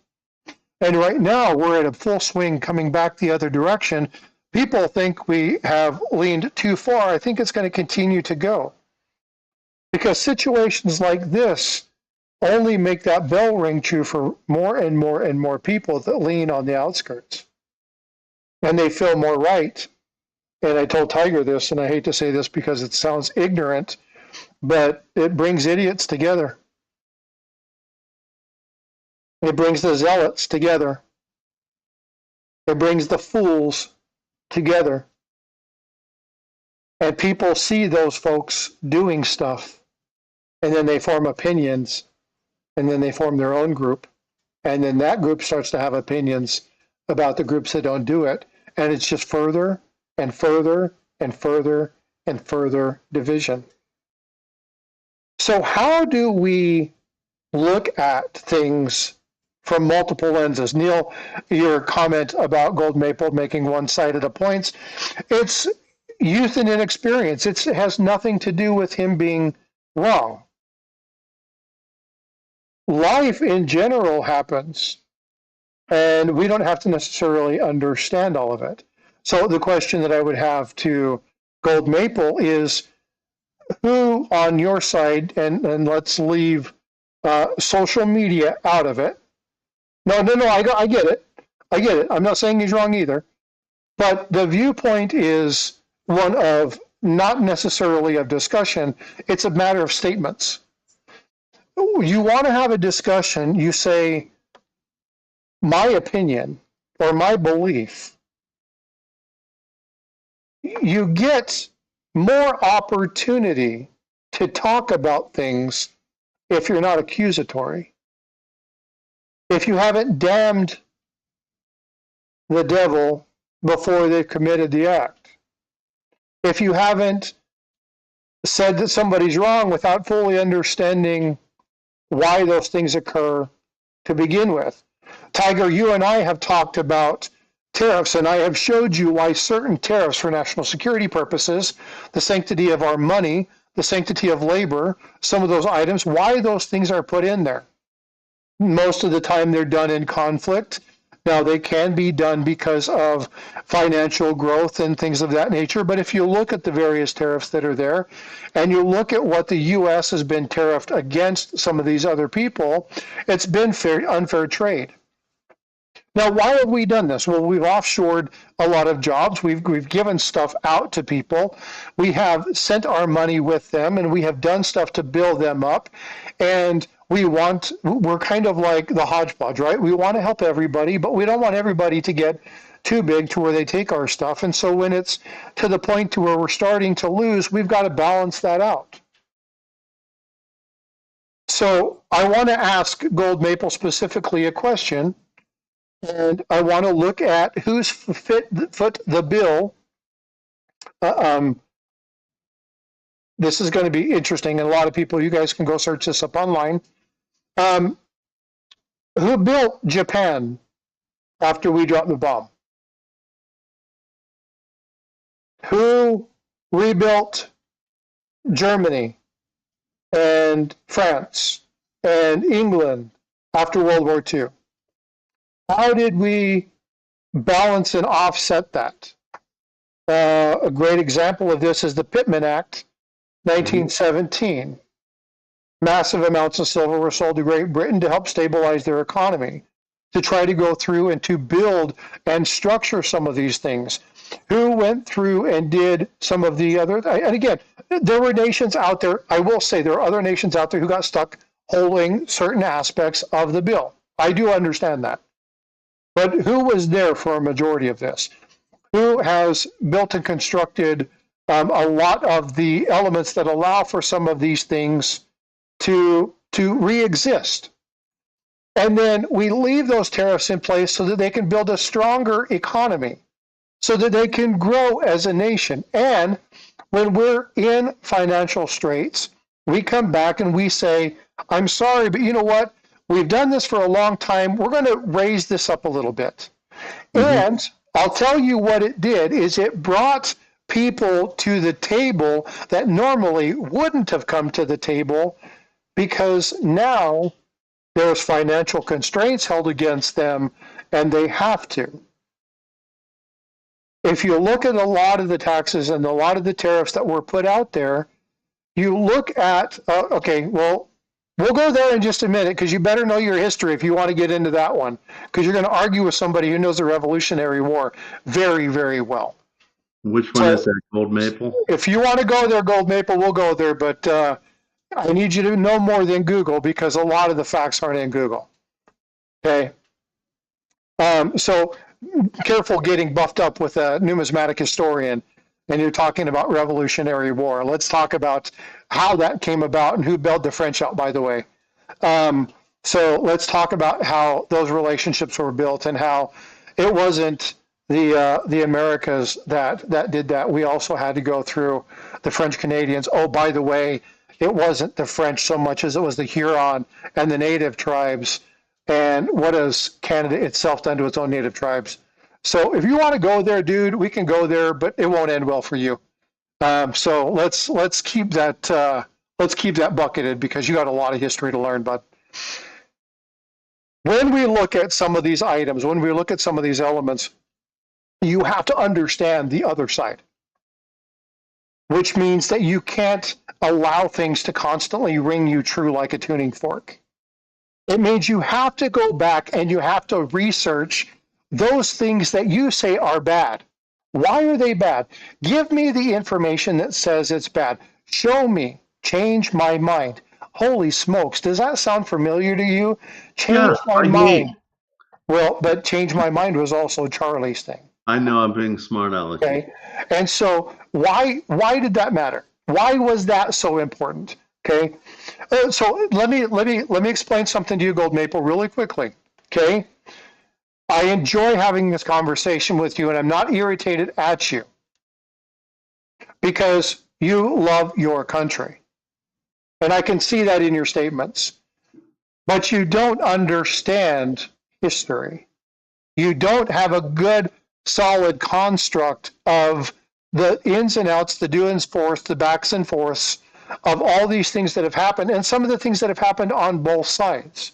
And right now, we're at a full swing coming back the other direction. People think we have leaned too far. I think it's going to continue to go. Because situations like this only make that bell ring true for more and more and more people that lean on the outskirts. And they feel more right. And I told Tiger this, and I hate to say this because it sounds ignorant, but it brings idiots together. It brings the zealots together. It brings the fools together. And people see those folks doing stuff, and then they form opinions, and then they form their own group. And then that group starts to have opinions about the groups that don't do it. And it's just further and further and further and further division. So how do we look at things from multiple lenses? Neil, your comment about Gold Maple making one-sided of points, it's youth and inexperience. It has nothing to do with him being wrong. Life in general happens, and we don't have to necessarily understand all of it. So the question that I would have to Gold Maple is, who on your side, and let's leave social media out of it. No, I get it. I get it. I'm not saying he's wrong either. But the viewpoint is one of not necessarily of discussion. It's a matter of statements. you want to have a discussion, you say, my opinion or my belief, you get more opportunity to talk about things if you're not accusatory. If you haven't damned the devil before they've committed the act. If you haven't said that somebody's wrong without fully understanding why those things occur to begin with. Tiger, you and I have talked about tariffs, and I have showed you why certain tariffs for national security purposes, the sanctity of our money, the sanctity of labor, some of those items, why those things are put in there. Most of the time they're done in conflict. Now, they can be done because of financial growth and things of that nature, but if you look at the various tariffs that are there, and you look at what the U.S. has been tariffed against some of these other people, it's been unfair trade. Now, why have we done this? Well, we've offshored a lot of jobs. We've given stuff out to people. We have sent our money with them, and we have done stuff to build them up. And we're kind of like the hodgepodge, right? We want to help everybody, but we don't want everybody to get too big to where they take our stuff. And so when it's to the point to where we're starting to lose, we've got to balance that out. So I want to ask Gold Maple specifically a question. And I want to look at who's foot the bill. This is going to be interesting, and a lot of people, you guys can go search this up online. Who built Japan after we dropped the bomb? Who rebuilt Germany and France and England after World War II? How did we balance and offset that? A great example of this is the Pittman Act, 1917. Massive amounts of silver were sold to Great Britain to help stabilize their economy, to try to go through and to build and structure some of these things. Who went through and did some of the other, and again, there were nations out there, I will say there are other nations out there who got stuck holding certain aspects of the bill. I do understand that. But who was there for a majority of this? Who has built and constructed a lot of the elements that allow for some of these things to re-exist? And then we leave those tariffs in place so that they can build a stronger economy, so that they can grow as a nation. And when we're in financial straits, we come back and we say, I'm sorry, but you know what? We've done this for a long time. We're going to raise this up a little bit. And I'll tell you what it did is it brought people to the table that normally wouldn't have come to the table, because now there's financial constraints held against them and they have to. If you look at a lot of the taxes and a lot of the tariffs that were put out there, you look at, okay, well, we'll go there in just a minute, because you better know your history if you want to get into that one, because you're going to argue with somebody who knows the Revolutionary War very, very well. Which one is that, Gold Maple? If you want to go there, Gold Maple, we'll go there, but I need you to know more than Google, because a lot of the facts aren't in Google. Okay? So careful getting buffed up with a numismatic historian and you're talking about Revolutionary War. Let's talk about how that came about and who bailed the French out, by the way. So let's talk about how those relationships were built and how it wasn't the Americas that did that. We also had to go through the French Canadians. Oh, by the way, it wasn't the French so much as it was the Huron and the native tribes. And what has Canada itself done to its own native tribes? So if you want to go there, dude, we can go there, but it won't end well for you. So let's keep that bucketed, because you got a lot of history to learn. But when we look at some of these items, when we look at some of these elements, you have to understand the other side, which means that you can't allow things to constantly ring you true like a tuning fork. It means you have to go back and you have to research those things that you say are bad. Why are they bad? Give me the information that says it's bad. Show me. Change my mind. Holy smokes, does that sound familiar to you? Yeah, Change my I hate. mind. Well, but change my mind was also Charlie's thing. I know I'm being smart alecky. Okay. And so why did that matter? Why was that so important? Okay. So let me explain something to you, Gold Maple, really quickly. Okay. I enjoy having this conversation with you, and I'm not irritated at you because you love your country. And I can see that in your statements. But you don't understand history. You don't have a good, solid construct of the ins and outs, the doings forths, the backs and forths of all these things that have happened, and some of the things that have happened on both sides.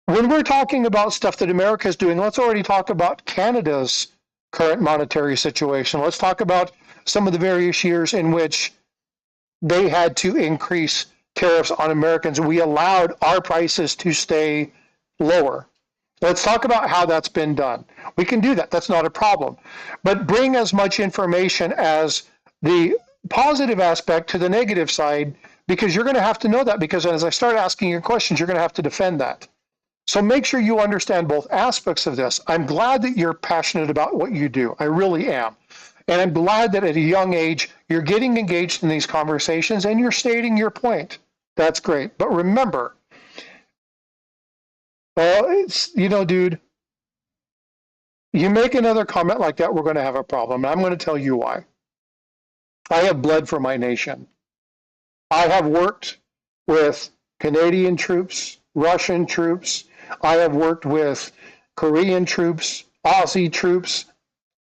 When we're talking about stuff that America is doing, let's already talk about Canada's current monetary situation. Let's talk about some of the various years in which they had to increase tariffs on Americans. We allowed our prices to stay lower. Let's talk about how that's been done. We can do that. That's not a problem. But bring as much information as the positive aspect to the negative side, because you're going to have to know that. Because as I start asking you questions, you're going to have to defend that. So make sure you understand both aspects of this. I'm glad that you're passionate about what you do. I really am. And I'm glad that at a young age, you're getting engaged in these conversations and you're stating your point. That's great. But remember, dude, you make another comment like that, we're going to have a problem. And I'm going to tell you why. I have bled for my nation. I have worked with Canadian troops, Russian troops. I have worked with Korean troops, Aussie troops,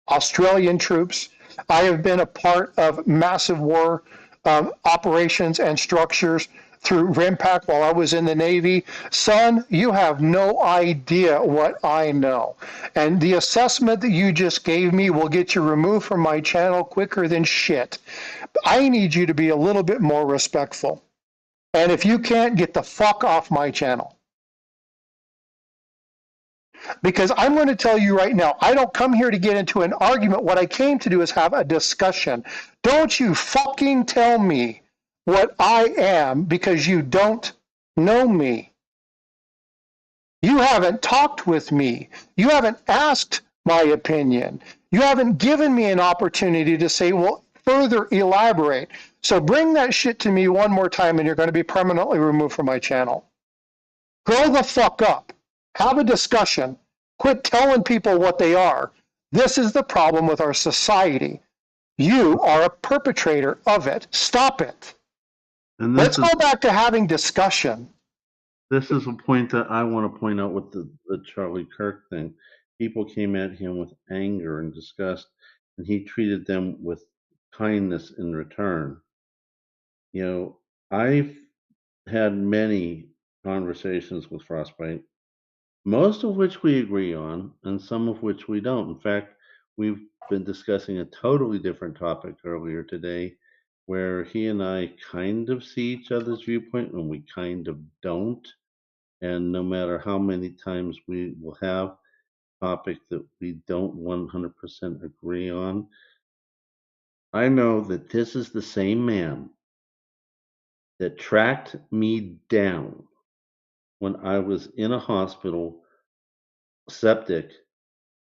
Australian troops. I have been a part of massive war operations and structures through RIMPAC while I was in the Navy. Son, you have no idea what I know. And the assessment that you just gave me will get you removed from my channel quicker than shit. I need you to be a little bit more respectful. And if you can't, get the fuck off my channel. Because I'm going to tell you right now, I don't come here to get into an argument. What I came to do is have a discussion. Don't you fucking tell me what I am because you don't know me. You haven't talked with me. You haven't asked my opinion. You haven't given me an opportunity to say, well, further elaborate. So bring that shit to me one more time and you're going to be permanently removed from my channel. Grow the fuck up. Have a discussion. Quit telling people what they are. This is the problem with our society. You are a perpetrator of it. Stop it. And Let's go back to having discussion. this is a point that I want to point out with the Charlie Kirk thing. People came at him with anger and disgust, and he treated them with kindness in return. You know, I've had many conversations with Frostbite, most of which we agree on, and some of which we don't. In fact, we've been discussing a totally different topic earlier today, where he and I kind of see each other's viewpoint and we kind of don't. And no matter how many times we will have a topic that we don't 100% agree on, I know that this is the same man that tracked me down when I was in a hospital, septic,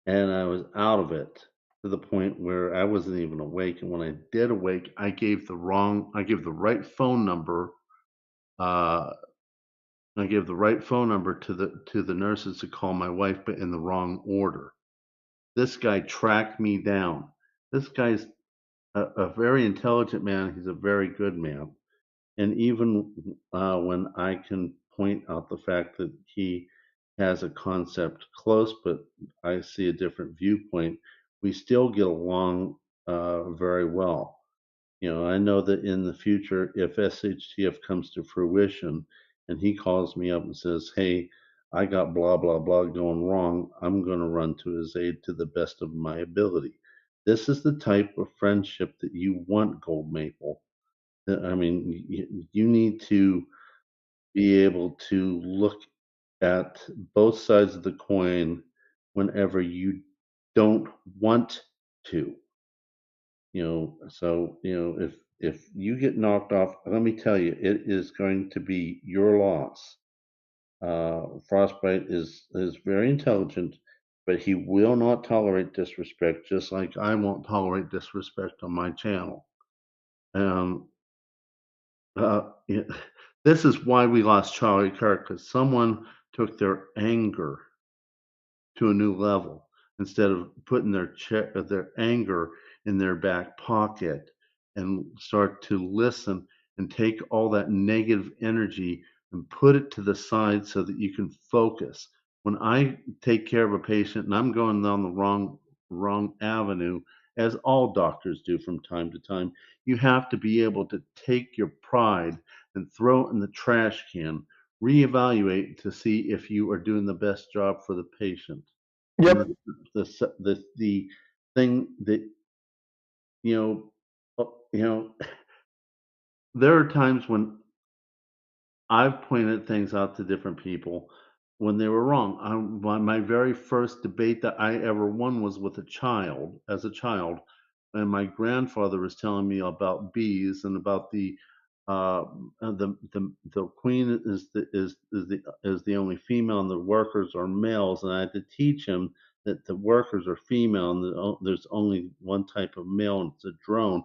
and I was out of it to the point where I wasn't even awake. And when I did awake, I gave the right phone number. Uh, I gave the right phone number to the nurses to call my wife, but in the wrong order. This guy tracked me down. This guy's a very intelligent man. He's a very good man. And even when I can point out the fact that he has a concept close, but I see a different viewpoint, we still get along very well. I know that in the future, if SHTF comes to fruition and he calls me up and says, hey, I got blah, blah, blah going wrong, I'm going to run to his aid to the best of my ability. This is the type of friendship that you want, Gold Maple. I mean, you need to be able to look at both sides of the coin whenever you don't want to. So if If you get knocked off, let me tell you, it is going to be your loss. Frostbite is very intelligent, but he will not tolerate disrespect, just like I won't tolerate disrespect on my channel. Um, yeah, this is why we lost Charlie Kirk, because someone took their anger to a new level instead of putting their anger in their back pocket and start to listen and take all that negative energy and put it to the side so that you can focus. When I take care of a patient and I'm going down the wrong avenue, as all doctors do from time to time, you have to be able to take your pride and throw it in the trash can, reevaluate to see if you are doing the best job for the patient. And Yep. the thing that you know, you know, there are times when I've pointed things out to different people when they were wrong. My very first debate that I ever won was with a child, as a child, and my grandfather was telling me about bees and about uh, the queen is the only female and the workers are males, and I had to teach him that the workers are female and there's only one type of male and it's a drone.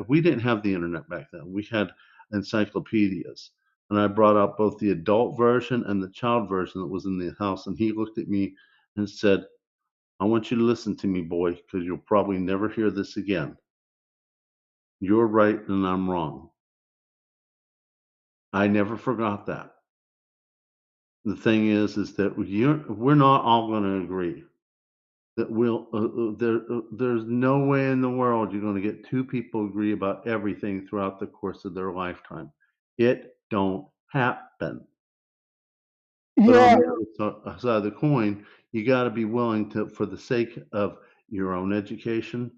We didn't have the internet back then. We had encyclopedias, and I brought out both the adult version and the child version that was in the house. And he looked at me and said, I want you to listen to me, boy, because you'll probably never hear this again. You're right and I'm wrong. I never forgot that. The thing is that we're not all going to agree. That there's no way in the world you're going to get two people agree about everything throughout the course of their lifetime. It don't happen. But on Yeah. the other side of the coin, you got to be willing to, for the sake of your own education,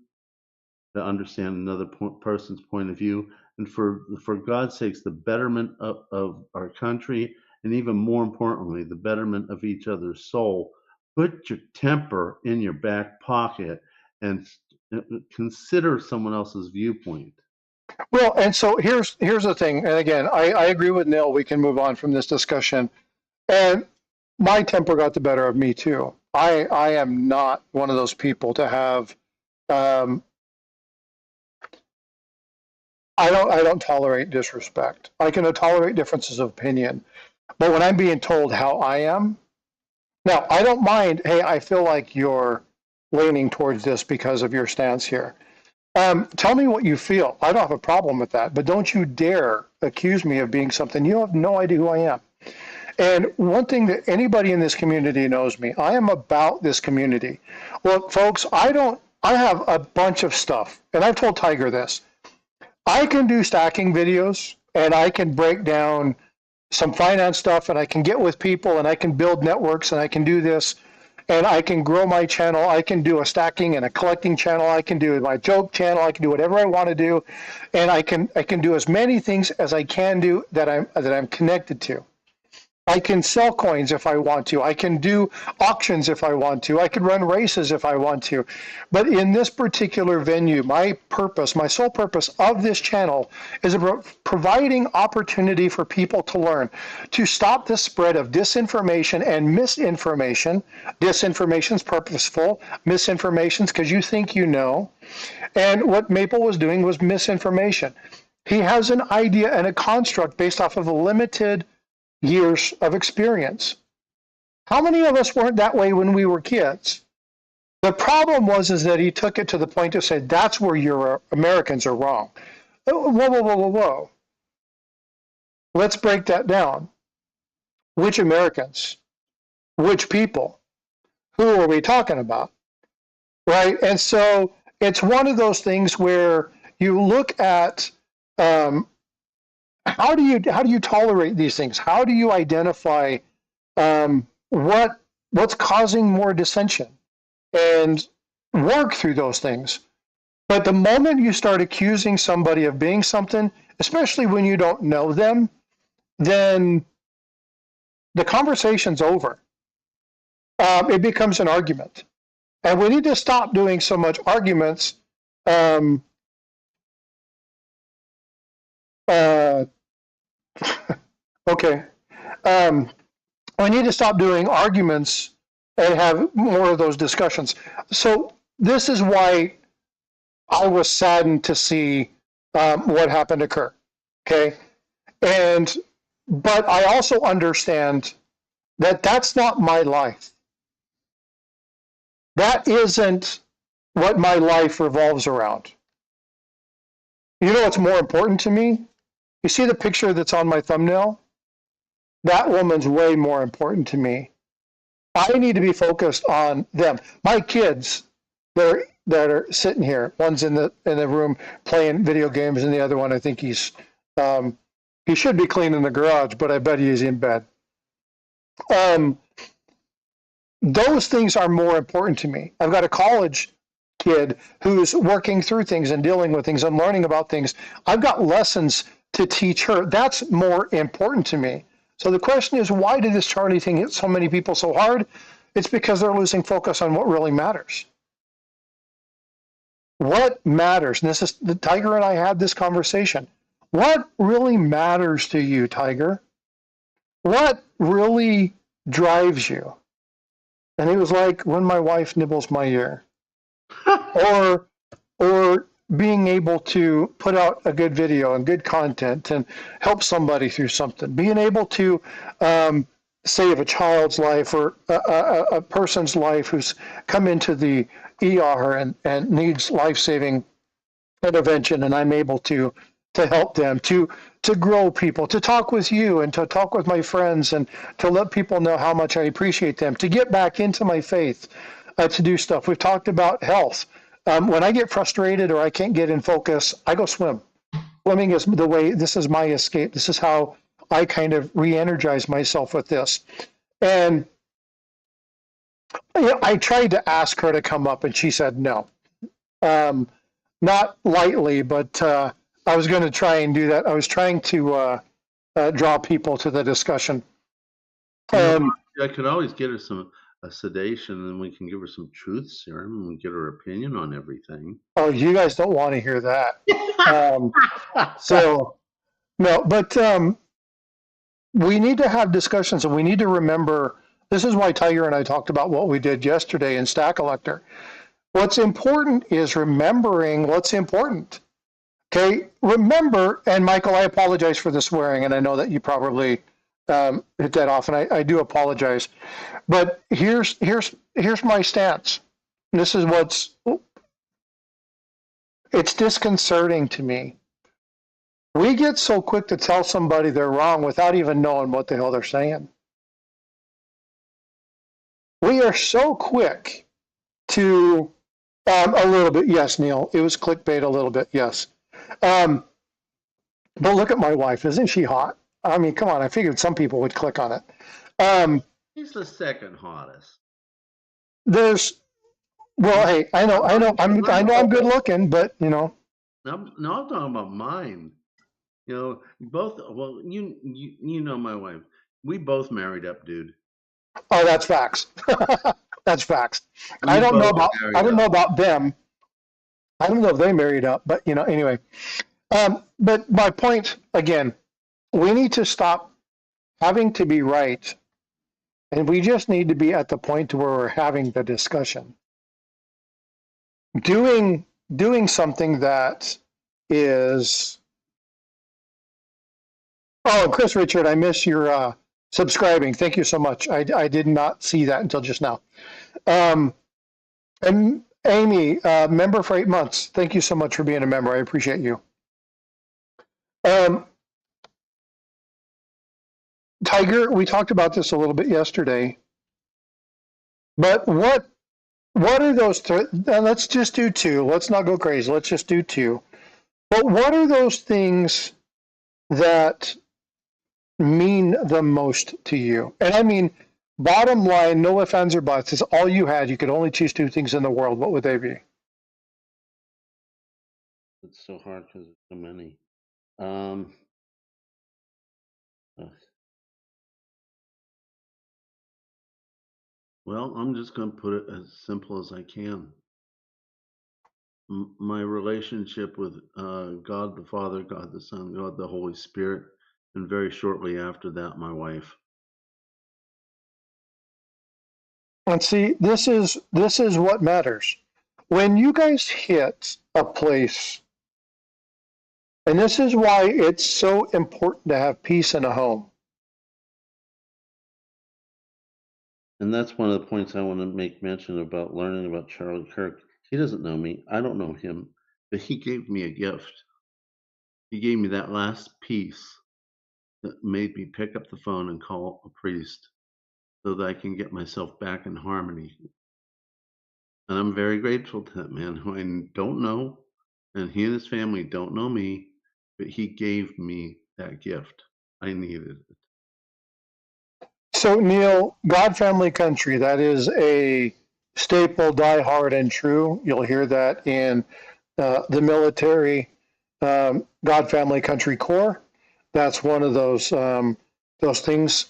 to understand another person's point of view, and for God's sakes, the betterment of our country, and even more importantly, the betterment of each other's soul. Put your temper in your back pocket and consider someone else's viewpoint. Well, and so here's the thing. And again, I agree with Neil. We can move on from this discussion. And my temper got the better of me too. I am not one of those people to have. Um, I don't tolerate disrespect. I can tolerate differences of opinion, but when I'm being told how I am, now I don't mind. Hey, I feel like you're leaning towards this because of your stance here. Tell me what you feel. I don't have a problem with that, but don't you dare accuse me of being something. You have no idea who I am. And one thing that anybody in this community knows me, I am about this community. Well, folks, I have a bunch of stuff, and I've told Tiger this. I can do stacking videos and I can break down some finance stuff and I can get with people and I can build networks and I can do this and I can grow my channel. I can do a stacking and a collecting channel. I can do my joke channel. I can do whatever I want to do. And I can do as many things as I can do that I'm connected to. I can sell coins if I want to. I can do auctions if I want to. I can run races if I want to. But in this particular venue, my purpose, my sole purpose of this channel is about providing opportunity for people to learn, to stop the spread of disinformation and misinformation. Disinformation is purposeful. Misinformation is because you think you know. And what Maple was doing was misinformation. He has an idea and a construct based off of a limited years of experience. How many of us weren't that way when we were kids? The problem is that he took it to the point to say that's where your Americans are wrong. Whoa, whoa, whoa, whoa, whoa. Let's break that down. Which Americans? Which people? Who are we talking about? Right? And so it's one of those things where you look at how do you tolerate these things? How do you identify what's causing more dissension and work through those things? But the moment you start accusing somebody of being something, especially when you don't know them, then the conversation's over. It becomes an argument, and we need to stop doing so much arguments. Um, Uh, okay. Um, we need to stop doing arguments and have more of those discussions. So this is why I was saddened to see what happened to Kirk. Okay, and but I also understand that that's not my life. That isn't what my life revolves around. You know what's more important to me? You see the picture that's on my thumbnail? That woman's way more important to me. I need to be focused on them. My kids that are sitting here. One's in the room playing video games, and the other one I think um, he should be cleaning the garage, but I bet he is in bed. Um, those things are more important to me. I've got a college kid who's working through things and dealing with things and learning about things. I've got lessons to teach her. That's more important to me. So the question is, why did this Charlie thing hit so many people so hard? It's because they're losing focus on what really matters. What matters? And this is the Tiger and I had this conversation. What really matters to you, Tiger? What really drives you? And he was like, when my wife nibbles my ear, or or being able to put out a good video and good content and help somebody through something, being able to save a child's life or a person's life who's come into the ER and needs life-saving intervention, and I'm able to help them to grow people, to talk with you and to talk with my friends and to let people know how much I appreciate them, to get back into my faith, to do stuff. We've talked about health. When I get frustrated or I can't get in focus, I go swim. Swimming is the way, this is my escape. This is how I kind of re-energize myself with this. And I tried to ask her to come up and she said no. Um, Not lightly, but I was going to try and do that. I was trying to draw people to the discussion. You know, Um, I could always get her a sedation, and we can give her some truth serum, and we get her opinion on everything. oh, you guys don't want to hear that. Um, so no, but we need to have discussions, and we need to remember. This is why Tiger and I talked about what we did yesterday in Stack Elector. What's important is remembering what's important. Okay, remember, and Michael, I apologize for the swearing, and I know that you probably hit that off, and I do apologize. But here's my stance. This is it's disconcerting to me. We get so quick to tell somebody they're wrong without even knowing what the hell they're saying. We are so quick to a little bit. Yes, Neil, it was clickbait a little bit. Yes. Um, but look at my wife. Isn't she hot? I mean, come on. I figured some people would click on it. Um, He's the second hottest. there's, well, hey, I know, I'm good looking, but No, I'm talking about mine. You know, both. Well, you know my wife. We both married up, dude. oh, that's facts. That's facts. We both I married don't know up. about them. I don't know if they married up, but anyway. But my point again, we need to stop having to be right, and we just need to be at the point where we're having the discussion, doing something that is. Oh, Chris Richard, I miss your subscribing. Thank you so much. I did not see that until just now. Um, and Amy, member for 8 months. Thank you so much for being a member. I appreciate you. Um, Tiger, we talked about this a little bit yesterday, but what are those? Let's just do two. Let's not go crazy. Let's just do two. But what are those things that mean the most to you? And I mean, bottom line, no ifs, ands, or buts. Is all you had. You could only choose two things in the world. What would they be? It's so hard because there's so many. Um, uh, well, I'm just going to put it as simple as I can. my relationship with God the Father, God the Son, God the Holy Spirit, and very shortly after that, my wife. And see, this is what matters. When you guys hit a place, and this is why it's so important to have peace in a home. And that's one of the points I want to make mention about learning about Charlie Kirk. He doesn't know me. I don't know him, but he gave me a gift. He gave me that last piece that made me pick up the phone and call a priest so that I can get myself back in harmony. And I'm very grateful to that man who I don't know, and he and his family don't know me, but he gave me that gift. I needed it. So, Neil, God, family, country, that is a staple, die hard, and true. You'll hear that in the military, God, family, country core. That's one of those things,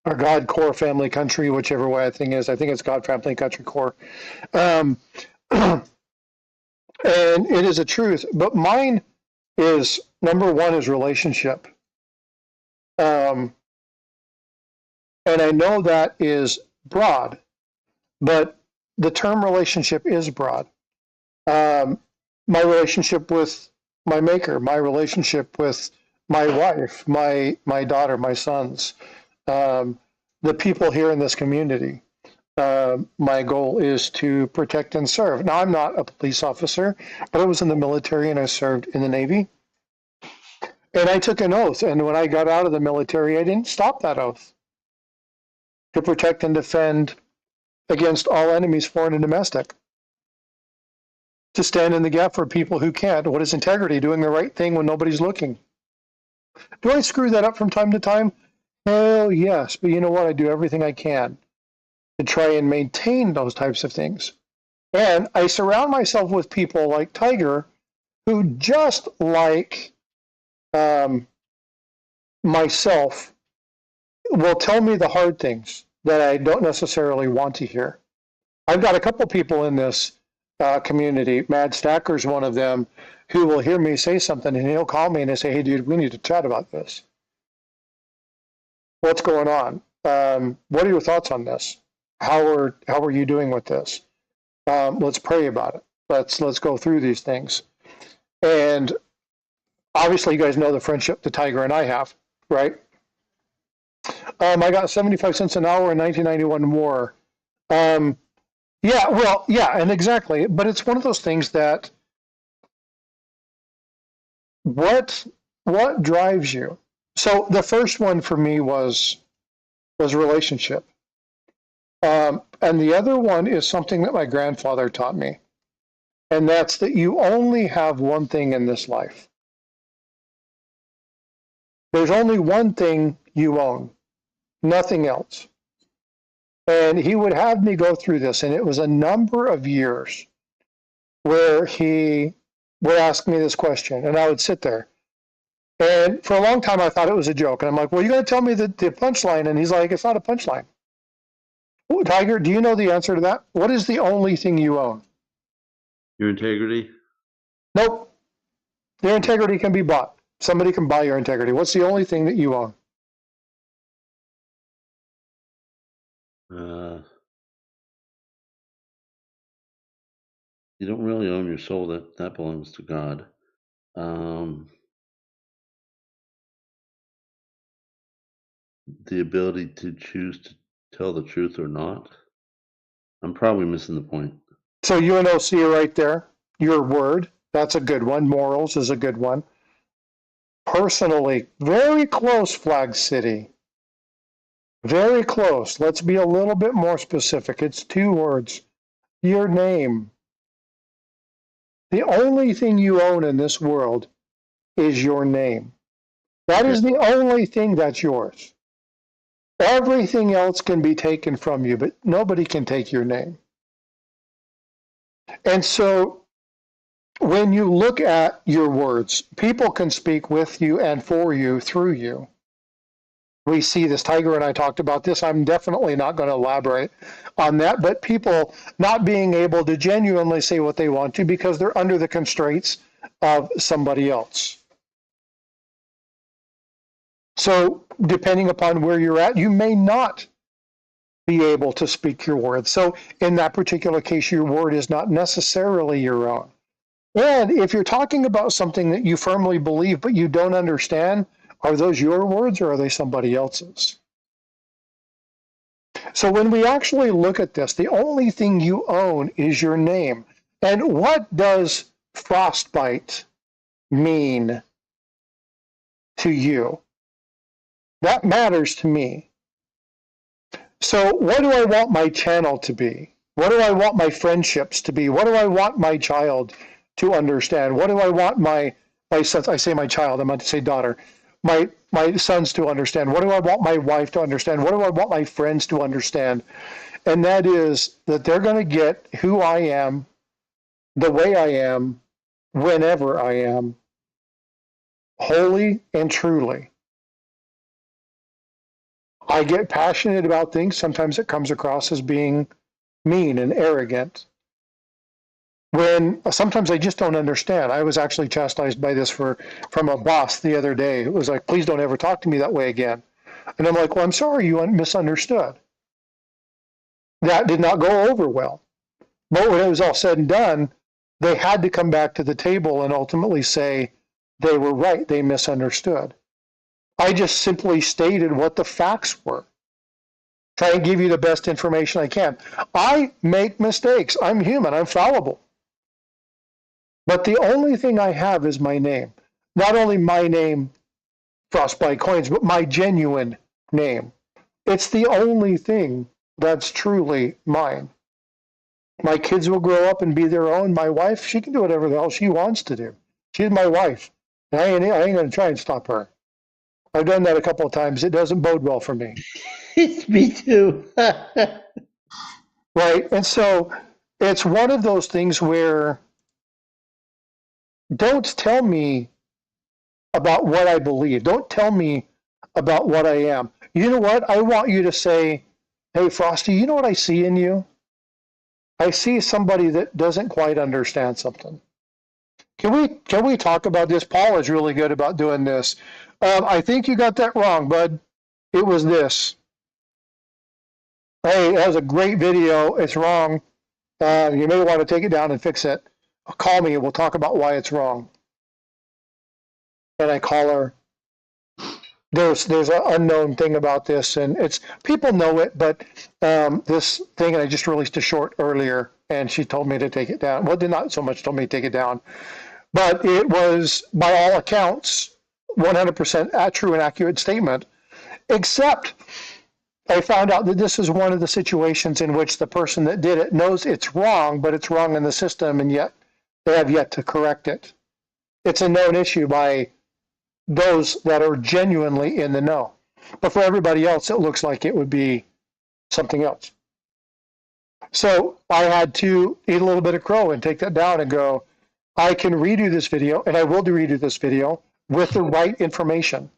or God, core, family, country, whichever way I think is. I think it's God, family, country, core. Um, and it is a truth. But mine is, number one is relationship. Um, and I know that is broad, but the term relationship is broad. My relationship with my maker, my relationship with my wife, my daughter, my sons, the people here in this community. My goal is to protect and serve. Now, I'm not a police officer, but I was in the military and I served in the Navy. And I took an oath. And when I got out of the military, I didn't stop that oath to protect and defend against all enemies, foreign and domestic, to stand in the gap for people who can't. What is integrity? Doing the right thing when nobody's looking. Do I screw that up from time to time? Hell yes. But you know what? I do everything I can to try and maintain those types of things. And I surround myself with people like Tiger, who just like myself will tell me the hard things that I don't necessarily want to hear. I've got a couple people in this community, Mad Stacker's one of them, who will hear me say something and he'll call me and he'll say, hey, dude, we need to chat about this. What's going on? What are your thoughts on this? How are you doing with this? Let's pray about it. Let's go through these things. And obviously, you guys know the friendship that Tiger and I have, right? I got 75 cents an hour in 1991 war. Yeah, and exactly. But it's one of those things that what drives you? So the first one for me was relationship. And the other one is something that my grandfather taught me. And that's that you only have one thing in this life. There's only one thing you own, nothing else. And he would have me go through this, and it was a number of years where he would ask me this question, and I would sit there. And for a long time, I thought it was a joke. And I'm like, well, you're going to tell me the punchline? And he's like, it's not a punchline. Oh, Tiger, do you know the answer to that? What is the only thing you own? Your integrity? Nope. Your integrity can be bought. Somebody can buy your integrity. What's the only thing that you own? You don't really own your soul. That belongs to God. The ability to choose to tell the truth or not. I'm probably missing the point. So UNOC right there, your word, that's a good one. Morals is a good one. Personally, very close, Flag City. Very close. Let's be a little bit more specific. It's 2 words. Your name. The only thing you own in this world is your name. That is the only thing that's yours. Everything else can be taken from you, but nobody can take your name. And so when you look at your words, people can speak with you and for you through you. we see this. Tiger and I talked about this. I'm definitely not going to elaborate on that, but people not being able to genuinely say what they want to because they're under the constraints of somebody else. So depending upon where you're at, you may not be able to speak your word. So in that particular case, your word is not necessarily your own. And if you're talking about something that you firmly believe but you don't understand, are those your words or are they somebody else's? So when we actually look at this, the only thing you own is your name. And what does frostbite mean to you? That matters to me. So what do I want my channel to be? What do I want my friendships to be? What do I want my child to understand? What do I want my sons, I say my child, I meant to say daughter, my sons to understand? What do I want my wife to understand? What do I want my friends to understand? And that is that they're going to get who I am, the way I am, whenever I am, wholly and truly. I get passionate about things. Sometimes it comes across as being mean and arrogant. When sometimes I just don't understand. I was actually chastised by this from a boss the other day. It was like, please don't ever talk to me that way again. And I'm like, well, I'm sorry, you misunderstood. That did not go over well. But when it was all said and done, they had to come back to the table and ultimately say they were right, they misunderstood. I just simply stated what the facts were. Try and give you the best information I can. I make mistakes. I'm human. I'm fallible. But the only thing I have is my name. Not only my name, Frostbyte Coins, but my genuine name. It's the only thing that's truly mine. My kids will grow up and be their own. My wife, she can do whatever the hell she wants to do. She's my wife. And I ain't going to try and stop her. I've done that a couple of times. It doesn't bode well for me. Me too. Right? And so it's one of those things where don't tell me about what I believe. Don't tell me about what I am. You know what? I want you to say, hey, Frosty, you know what I see in you? I see somebody that doesn't quite understand something. Can we talk about this? Paul is really good about doing this. I think you got that wrong, bud. It was this. Hey, that was a great video. It's wrong. You may want to take it down and fix it. Call me and we'll talk about why it's wrong. And I call her. There's an unknown thing about this, and it's people know it, but this thing, and I just released a short earlier, and she told me to take it down. Well, did not so much told me to take it down, but it was, by all accounts, 100% a true and accurate statement, except I found out that this is one of the situations in which the person that did it knows it's wrong, but it's wrong in the system, and yet they have yet to correct it. It's a known issue by those that are genuinely in the know. But for everybody else, it looks like it would be something else. So I had to eat a little bit of crow and take that down and go, I can redo this video, and I will redo this video with the right information.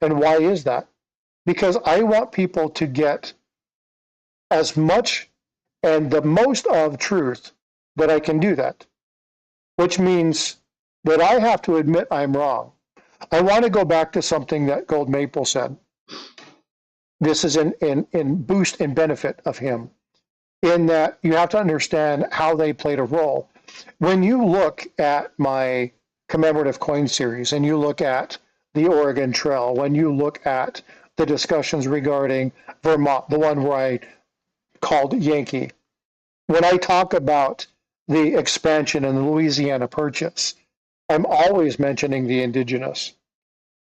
And why is that? Because I want people to get as much and the most of truth that I can do that, which means that I have to admit I'm wrong. I want to go back to something that Gold Maple said. This is in boost and benefit of him, in that you have to understand how they played a role. When you look at my commemorative coin series and you look at the Oregon Trail, when you look at the discussions regarding Vermont, the one where I called Yankee, when I talk about the expansion in the Louisiana Purchase, I'm always mentioning the indigenous.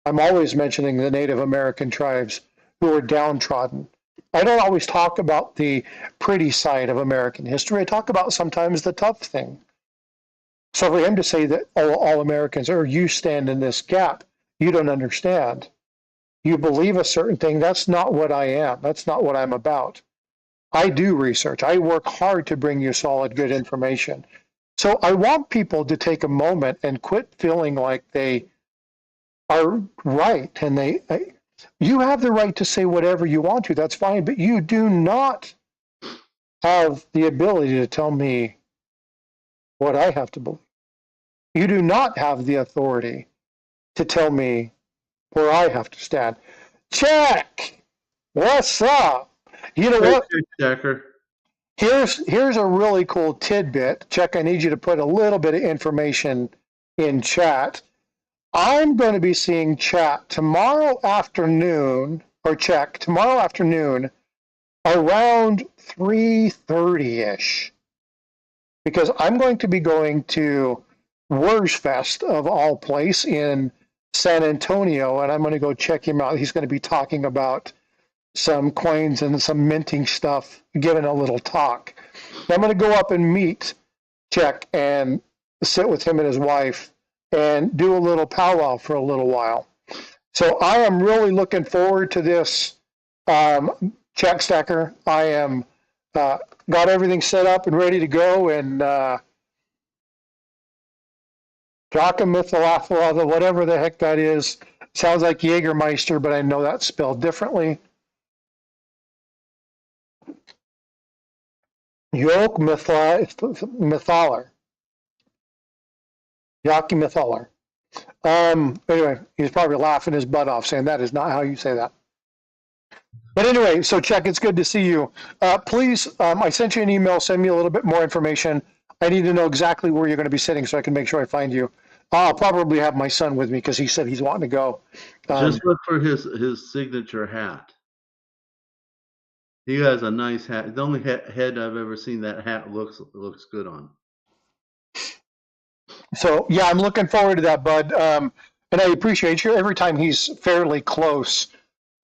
I'm always mentioning the Native American tribes who are downtrodden. I don't always talk about the pretty side of American history. I talk about sometimes the tough thing. So for him to say that all Americans, or you stand in this gap, you don't understand. You believe a certain thing. That's not what I am. That's not what I'm about. I do research. I work hard to bring you solid, good information. So I want people to take a moment and quit feeling like they are right. And You have the right to say whatever you want to. That's fine, but you do not have the ability to tell me what I have to believe. You do not have the authority to tell me where I have to stand. Check. What's up? You know Hey, what? Decker. Here's a really cool tidbit. Check, I need you to put a little bit of information in chat. I'm going to be seeing chat tomorrow afternoon, or check, tomorrow afternoon around 3:30ish, because I'm going to be going to Wurzfest of all place in San Antonio, and I'm going to go check him out. He's going to be talking about some coins and some minting stuff, giving a little talk. I'm going to go up and meet Check and sit with him and his wife and do a little powwow for a little while. So I am really looking forward to this, Check Stacker. I am got everything set up and ready to go, and Drachamythalaphala, whatever the heck that is, sounds like Jägermeister, but I know that's spelled differently. Yoke Mythaler. Yaki Mythaler. Anyway, he's probably laughing his butt off saying that is not how you say that. But anyway, so Check, it's good to see you. Please, I sent you an email. Send me a little bit more information. I need to know exactly where you're going to be sitting so I can make sure I find you. I'll probably have my son with me because he said he's wanting to go. Just look for his signature hat. He has a nice hat. The only head I've ever seen that hat looks good on. So yeah, I'm looking forward to that, bud. And I appreciate you. Every time he's fairly close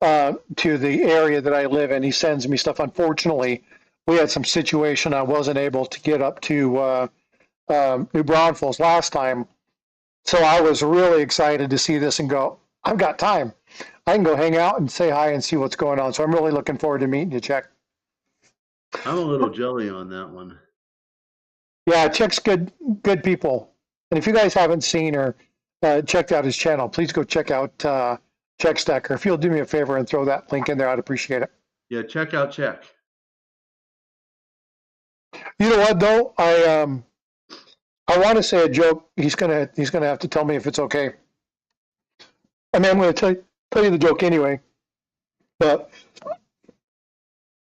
to the area that I live in, he sends me stuff. Unfortunately, we had some situation. I wasn't able to get up to New Braunfels last time. So I was really excited to see this and go, I've got time. I can go hang out and say hi and see what's going on. So I'm really looking forward to meeting you, Check. I'm a little jelly on that one. Yeah, Check's good people. And if you guys haven't seen or checked out his channel, please go check out Check Stacker. If you'll do me a favor and throw that link in there, I'd appreciate it. Yeah, check out Check. You know what though? I want to say a joke. He's gonna have to tell me if it's okay. I mean, I'm going to tell you the joke anyway. But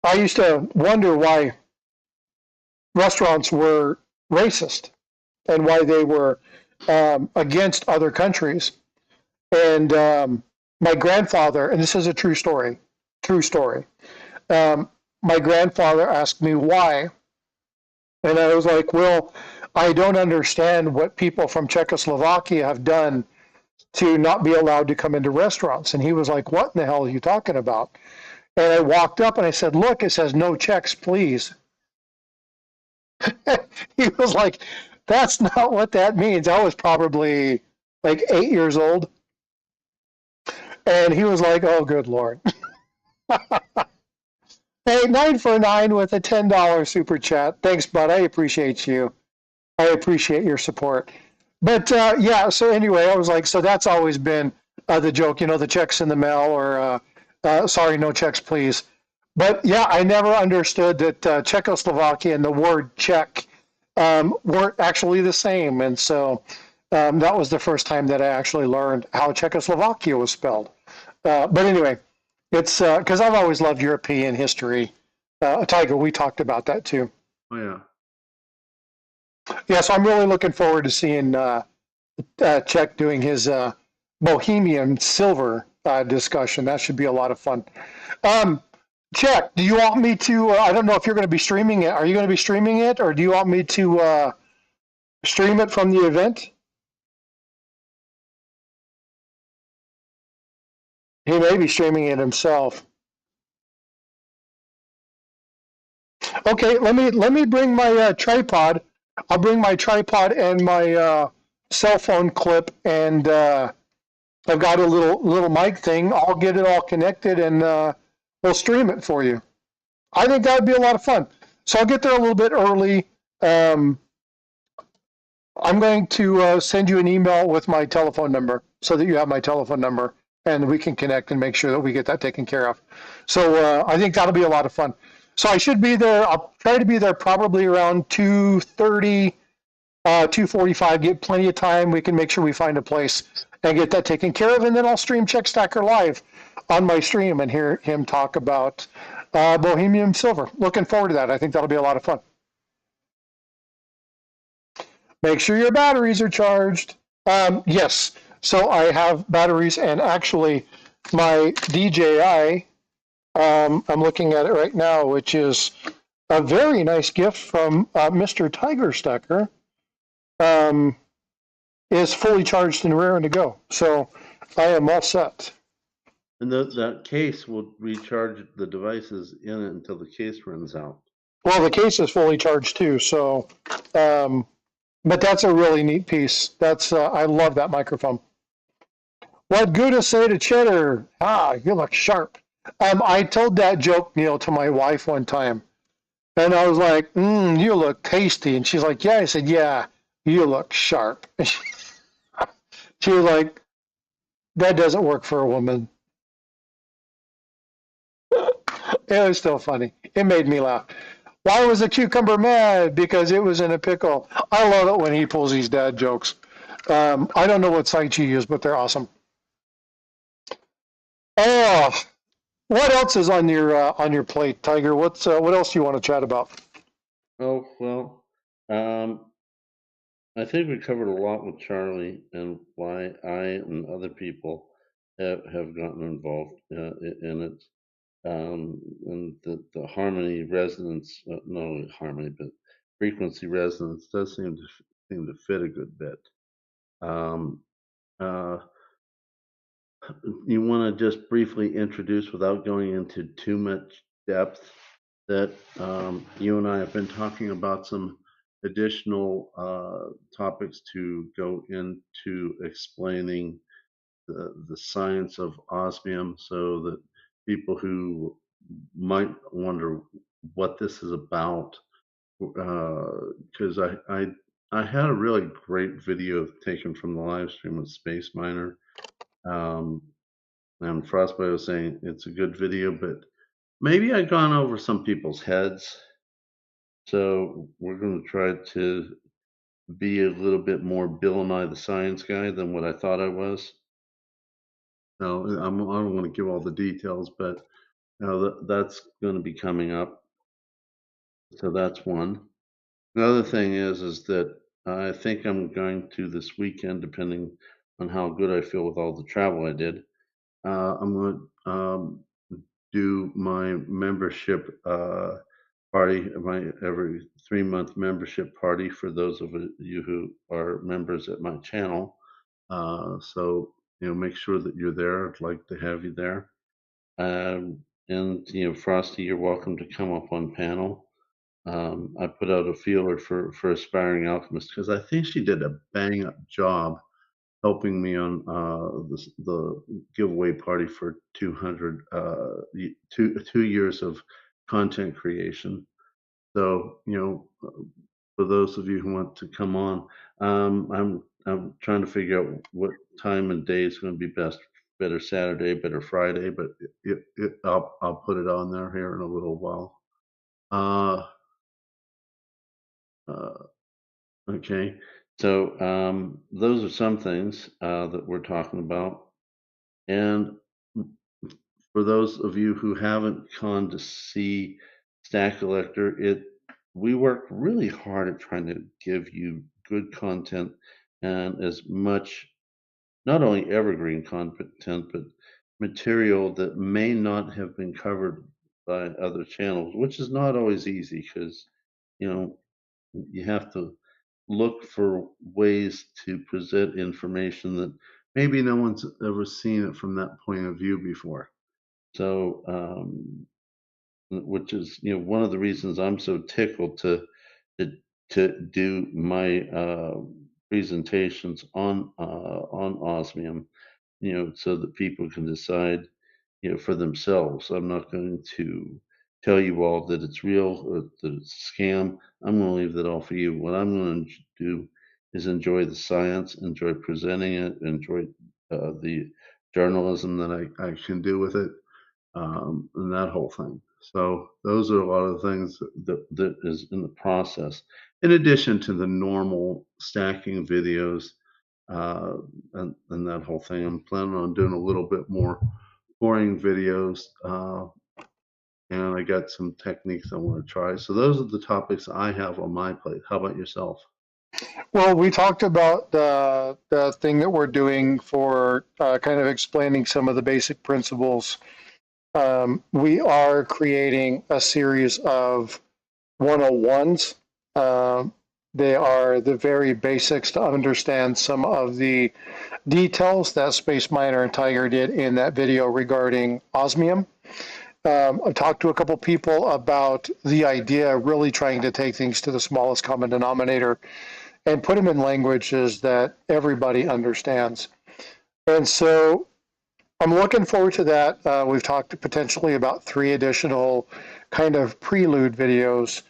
I used to wonder why restaurants were racist and why they were against other countries. And my grandfather, and this is a true story, my grandfather asked me why. And I was like, well, I don't understand what people from Czechoslovakia have done to not be allowed to come into restaurants. And he was like, what in the hell are you talking about? And I walked up and I said, look, it says no checks, please. He was like, that's not what that means. I was probably like 8 years old. And he was like, oh, good Lord. Hey, 9 for 9 with a $10 super chat. Thanks, bud. I appreciate you. I appreciate your support. But yeah, so anyway, I was like, so that's always been the joke, you know, the checks in the mail or sorry, no checks, please. But yeah, I never understood that Czechoslovakia and the word Czech weren't actually the same. And so that was the first time that I actually learned how Czechoslovakia was spelled. But anyway, it's because I've always loved European history. Tiger, we talked about that too. Oh, yeah. Yeah, so I'm really looking forward to seeing Czech doing his Bohemian Silver discussion. That should be a lot of fun. Czech, do you want me to, I don't know if you're going to be streaming it. Are you going to be streaming it, or do you want me to stream it from the event? He may be streaming it himself. Okay, let me bring my tripod. I'll bring my tripod and my cell phone clip, and I've got a little mic thing. I'll get it all connected, and we'll stream it for you. I think that would be a lot of fun. So I'll get there a little bit early. I'm going to send you an email with my telephone number so that you have my telephone number. and we can connect and make sure that we get that taken care of. So I think that'll be a lot of fun. So I should be there. I'll try to be there probably around 2:30, 2:45. Get plenty of time. We can make sure we find a place and get that taken care of, and then I'll stream Check Stacker live on my stream and hear him talk about Bohemian Silver. Looking forward to that. I think that'll be a lot of fun. Make sure your batteries are charged. Yes. So I have batteries, and actually, my DJI, I'm looking at it right now, which is a very nice gift from Mr. Tiger Stacker, is fully charged and raring to go. So I am all set. And that case will recharge the devices in it until the case runs out. Well, the case is fully charged too. So, but that's a really neat piece. That's I love that microphone. What Gouda say to Cheddar? Ah, you look sharp. I told that joke, to my wife one time, and I was like, "You look tasty," and she's like, "Yeah." I said, "Yeah, you look sharp." And she was like, "That doesn't work for a woman." It was still funny. It made me laugh. Why was the cucumber mad? Because it was in a pickle. I love it when he pulls these dad jokes. I don't know what sites you use, but they're awesome. Oh, what else is on your plate, Tiger? What else do you want to chat about? Oh, well, I think we covered a lot with Charlie and why I and other people have gotten involved in it. And the harmony resonance, not only harmony, but frequency resonance does seem to fit a good bit. Um, uh, you want to just briefly introduce, without going into too much depth, that you and I have been talking about some additional topics to go into explaining the science of osmium, so that people who might wonder what this is about, because I had a really great video taken from the live stream with Space Miner. And Frostbyte was saying it's a good video, but maybe I've gone over some people's heads. So we're going to try to be a little bit more Bill and I the science guy than what I thought I was. No, I don't want to give all the details, but that's going to be coming up. So that's one. Another thing is that I think I'm going to this weekend, depending on how good I feel with all the travel I did. I'm going to do my membership party, my every 3-month membership party for those of you who are members at my channel. So make sure that you're there. I'd like to have you there. And Frosty, you're welcome to come up on panel. I put out a feeler for aspiring alchemists because I think she did a bang up job helping me on the giveaway party for 200 2 years of content creation. So for those of you who want to come on, I'm trying to figure out what time and day is going to be best. Better Saturday, better Friday, but I'll put it on there here in a little while. Okay, so those are some things that we're talking about. And for those of you who haven't gone to see Stack Collector, we work really hard at trying to give you good content and as much, not only evergreen content, but material that may not have been covered by other channels, which is not always easy because you have to look for ways to present information that maybe no one's ever seen it from that point of view before. So, which is one of the reasons I'm so tickled to do my presentations on osmium, so that people can decide, for themselves. I'm not going to tell you all that it's real or that it's a scam. I'm going to leave that all for you. What I'm going to do is enjoy the science, enjoy presenting it, enjoy the journalism that I can do with it, and that whole thing. So those are a lot of things that is in the process, in addition to the normal stacking videos, uh, and that whole thing. I'm planning on doing a little bit more pouring videos, and I got some techniques I want to try. So those are the topics I have on my plate. How about yourself? Well, we talked about the thing that we're doing for kind of explaining some of the basic principles. We are creating a series of 101s. They are the very basics to understand some of the details that Space Miner and Tiger did in that video regarding osmium. I've talked to a couple people about the idea of really trying to take things to the smallest common denominator and put them in languages that everybody understands. And so I'm looking forward to that. We've talked potentially about 3 additional kind of prelude videos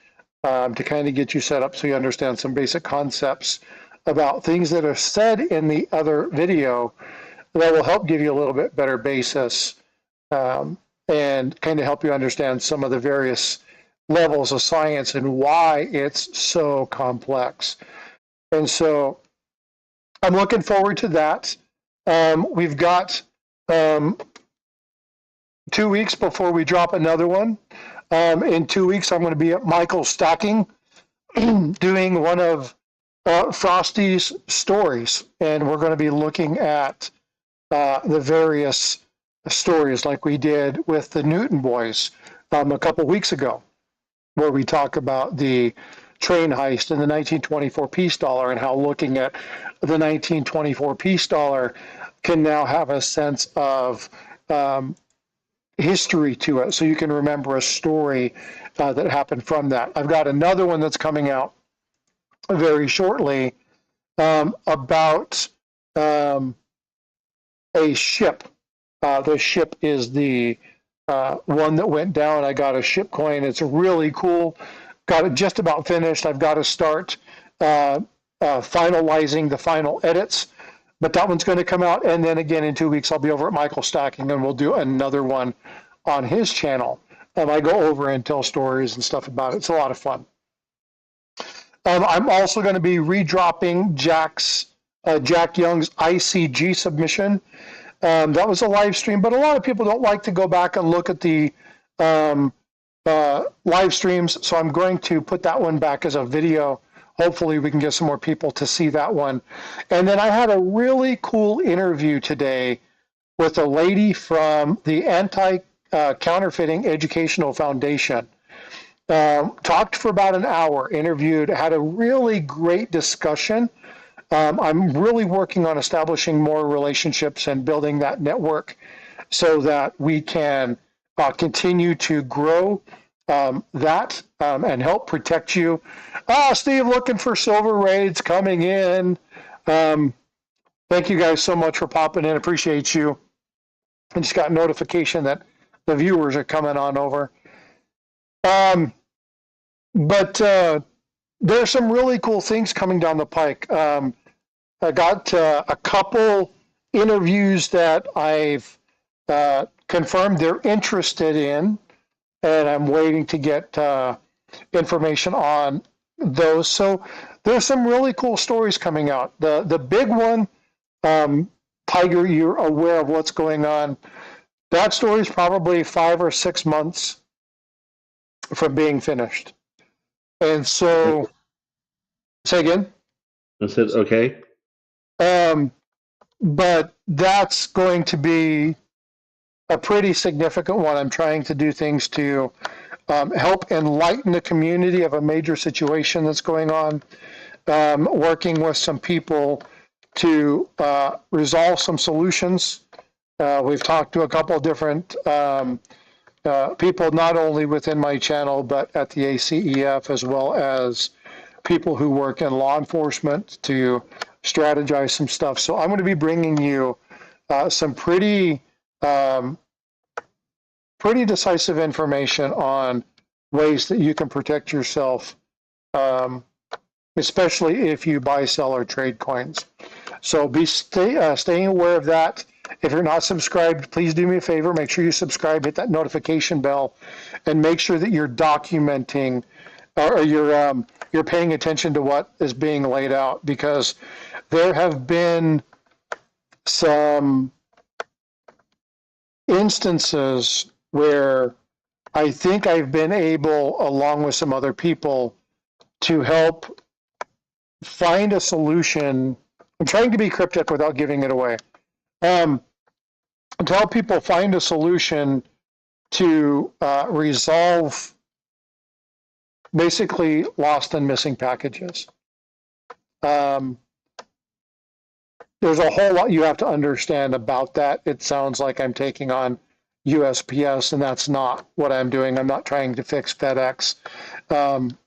to kind of get you set up so you understand some basic concepts about things that are said in the other video that will help give you a little bit better basis, and kind of help you understand some of the various levels of science and why it's so complex. And so I'm looking forward to that. We've got 2 weeks before we drop another one. In 2 weeks, I'm going to be at Michael's Stacking doing one of Frosty's stories. And we're going to be looking at the various stories like we did with the Newton boys a couple weeks ago, where we talk about the train heist and the 1924 peace dollar and how looking at the 1924 peace dollar can now have a sense of history to it, so you can remember a story that happened from that. I've got another one that's coming out very shortly about a ship. The ship is the one that went down. I got a ship coin. It's really cool. Got it just about finished. I've got to start finalizing the final edits, but that one's going to come out. And then again, in 2 weeks, I'll be over at Michael Stacking and we'll do another one on his channel. I go over and tell stories and stuff about it. It's a lot of fun. I'm also going to be redropping Jack Young's ICG submission. That was a live stream, but a lot of people don't like to go back and look at the live streams, so I'm going to put that one back as a video. Hopefully we can get some more people to see that one. And then I had a really cool interview today with a lady from the Anti-Counterfeiting Educational Foundation. Talked for about an hour, interviewed, had a really great discussion. I'm really working on establishing more relationships and building that network so that we can continue to grow that and help protect you. Steve, looking for silver raids coming in. Thank you guys so much for popping in. Appreciate you. I just got notification that the viewers are coming on over. But there's some really cool things coming down the pike. I got a couple interviews that I've confirmed they're interested in, and I'm waiting to get information on those. So there's some really cool stories coming out. The big one, Tiger, you're aware of what's going on. That story is probably 5 or 6 months from being finished. And so, say again? I said, okay. But that's going to be a pretty significant one. I'm trying to do things to help enlighten the community of a major situation that's going on, working with some people to resolve some solutions. We've talked to a couple of different people, not only within my channel, but at the ACEF, as well as people who work in law enforcement to strategize some stuff. So I'm going to be bringing you some pretty decisive information on ways that you can protect yourself, especially if you buy, sell, or trade coins. So staying aware of that. If you're not subscribed, please do me a favor. Make sure you subscribe, hit that notification bell, and make sure that you're documenting or you're paying attention to what is being laid out, because there have been some instances where I think I've been able, along with some other people, to help find a solution. I'm trying to be cryptic without giving it away. To help people find a solution to resolve basically lost and missing packages. There's a whole lot you have to understand about that. It sounds like I'm taking on USPS, and that's not what I'm doing. I'm not trying to fix FedEx,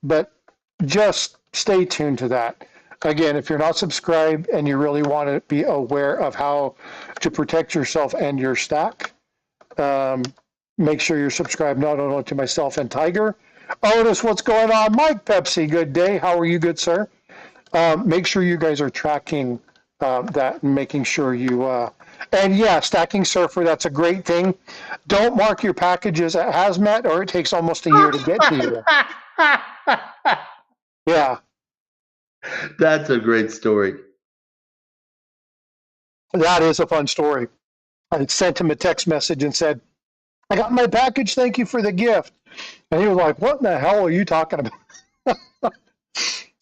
but just stay tuned to that. Again, if you're not subscribed and you really want to be aware of how to protect yourself and your stack, make sure you're subscribed not only to myself and Tiger. Otis, what's going on? Mike Pepsi, good day. How are you, good sir? Make sure you guys are tracking that and making sure you, and yeah, Stacking Surfer, that's a great thing. Don't mark your packages at hazmat, or it takes almost a year to get to you. Yeah. That's a great story. That is a fun story. I sent him a text message and said, I got my package, thank you for the gift. And he was like, what in the hell are you talking about?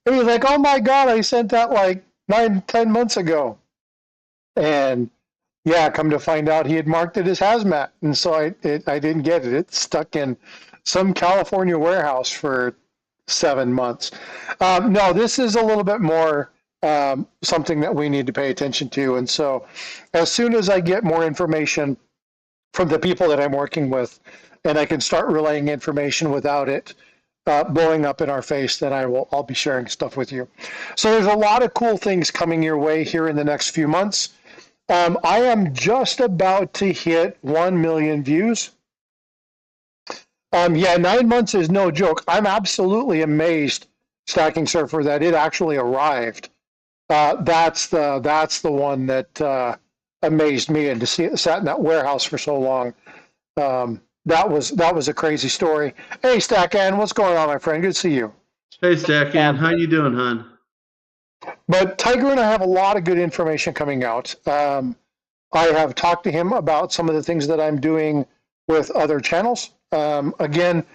He was like, oh my God, I sent that like 9-10 months ago. And yeah, come to find out he had marked it as hazmat. And so I didn't get it. It's stuck in some California warehouse for 7 months. No, this is a little bit more something that we need to pay attention to. And so as soon as I get more information from the people that I'm working with, and I can start relaying information without it blowing up in our face, then I'll be sharing stuff with you. So there's a lot of cool things coming your way here in the next few months. I am just about to hit 1 million views. Yeah, 9 months is no joke. I'm absolutely amazed, Stacking Surfer, that it actually arrived. That's the one that amazed me, and to see it sat in that warehouse for so long. That was a crazy story. Hey, Stackan, what's going on, my friend? Good to see you. Hey, Stackan, how you doing, hon? But Tiger and I have a lot of good information coming out. I have talked to him about some of the things that I'm doing with other channels. Again,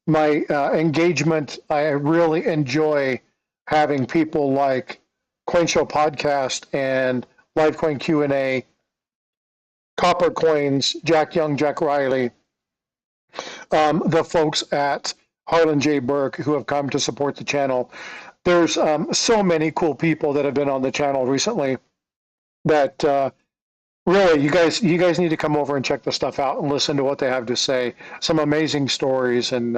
my engagement, I really enjoy having people like Coin Show Podcast and Live Coin Q&A, Copper Coins, Jack Young, Jack Riley, the folks at Harlan J. Burke who have come to support the channel. There's so many cool people that have been on the channel recently that really, you guys need to come over and check the stuff out and listen to what they have to say. Some amazing stories. And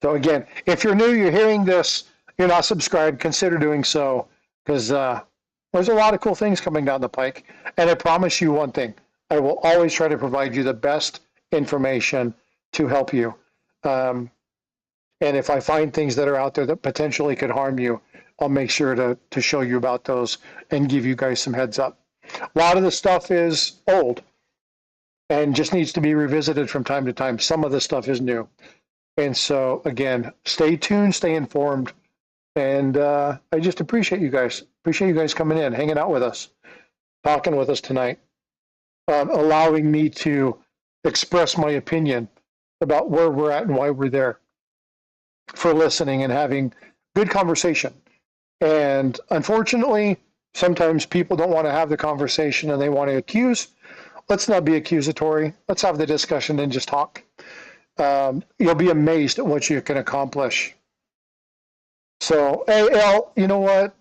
so again, if you're new, you're hearing this, you're not subscribed, consider doing so, because there's a lot of cool things coming down the pike. And I promise you one thing, I will always try to provide you the best information to help you. And if I find things that are out there that potentially could harm you, I'll make sure to show you about those and give you guys some heads up. A lot of the stuff is old and just needs to be revisited from time to time. Some of the stuff is new. And so, again, stay tuned, stay informed. And I just appreciate you guys. Appreciate you guys coming in, hanging out with us, talking with us tonight, allowing me to express my opinion about where we're at and why we're there, for listening and having good conversation. And unfortunately, sometimes people don't want to have the conversation and they want to accuse. Let's not be accusatory. Let's have the discussion and just talk. You'll be amazed at what you can accomplish. So, hey, El, you know what?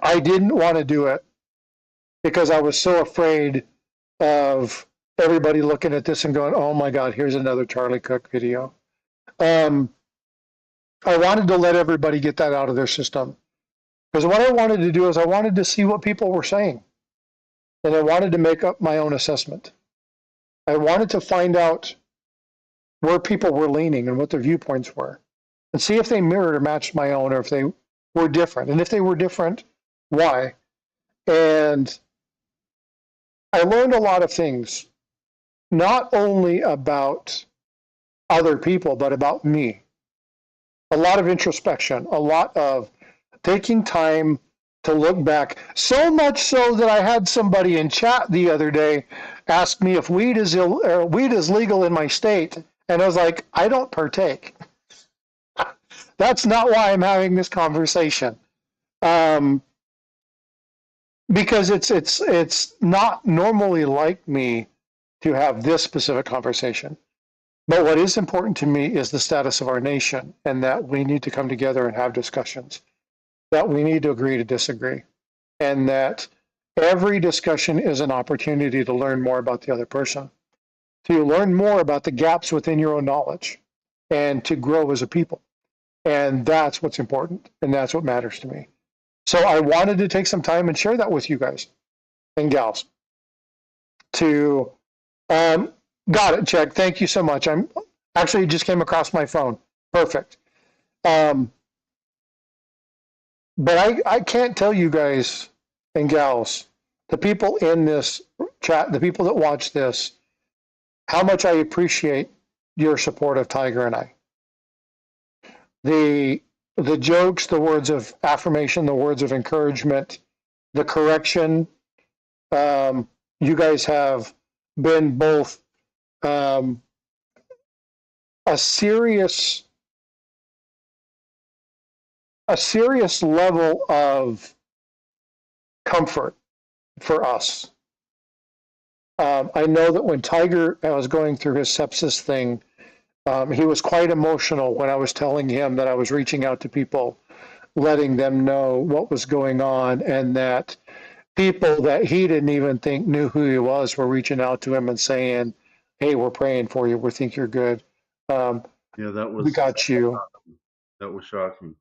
I didn't want to do it because I was so afraid of everybody looking at this and going, oh my God, here's another Charlie Kirk video. I wanted to let everybody get that out of their system. Because what I wanted to do is I wanted to see what people were saying. And I wanted to make up my own assessment. I wanted to find out where people were leaning and what their viewpoints were. And see if they mirrored or matched my own, or if they were different. And if they were different, why? And I learned a lot of things, not only about other people, but about me. A lot of introspection, a lot of taking time to look back. So much so that I had somebody in chat the other day ask me if weed is legal in my state, and I was like, I don't partake. That's not why I'm having this conversation. Um, because it's not normally like me to have this specific conversation. But what is important to me is the status of our nation, and that we need to come together and have discussions, that we need to agree to disagree, and that every discussion is an opportunity to learn more about the other person, to learn more about the gaps within your own knowledge, and to grow as a people. And that's what's important, and that's what matters to me. So I wanted to take some time and share that with you guys and gals. To got it, check. Thank you so much. I'm actually just came across my phone. Perfect. Um, but I can't tell you guys and gals, the people in this chat, the people that watch this, how much I appreciate your support of Tiger and I. The the jokes, the words of affirmation, the words of encouragement, the correction. You guys have been both um, a serious level of comfort for us. I know that when Tiger was going through his sepsis thing, he was quite emotional when I was telling him that I was reaching out to people, letting them know what was going on, and that people that he didn't even think knew who he was were reaching out to him and saying, "Hey, we're praying for you. We think you're good. Um, Yeah, we got you." that was shocking.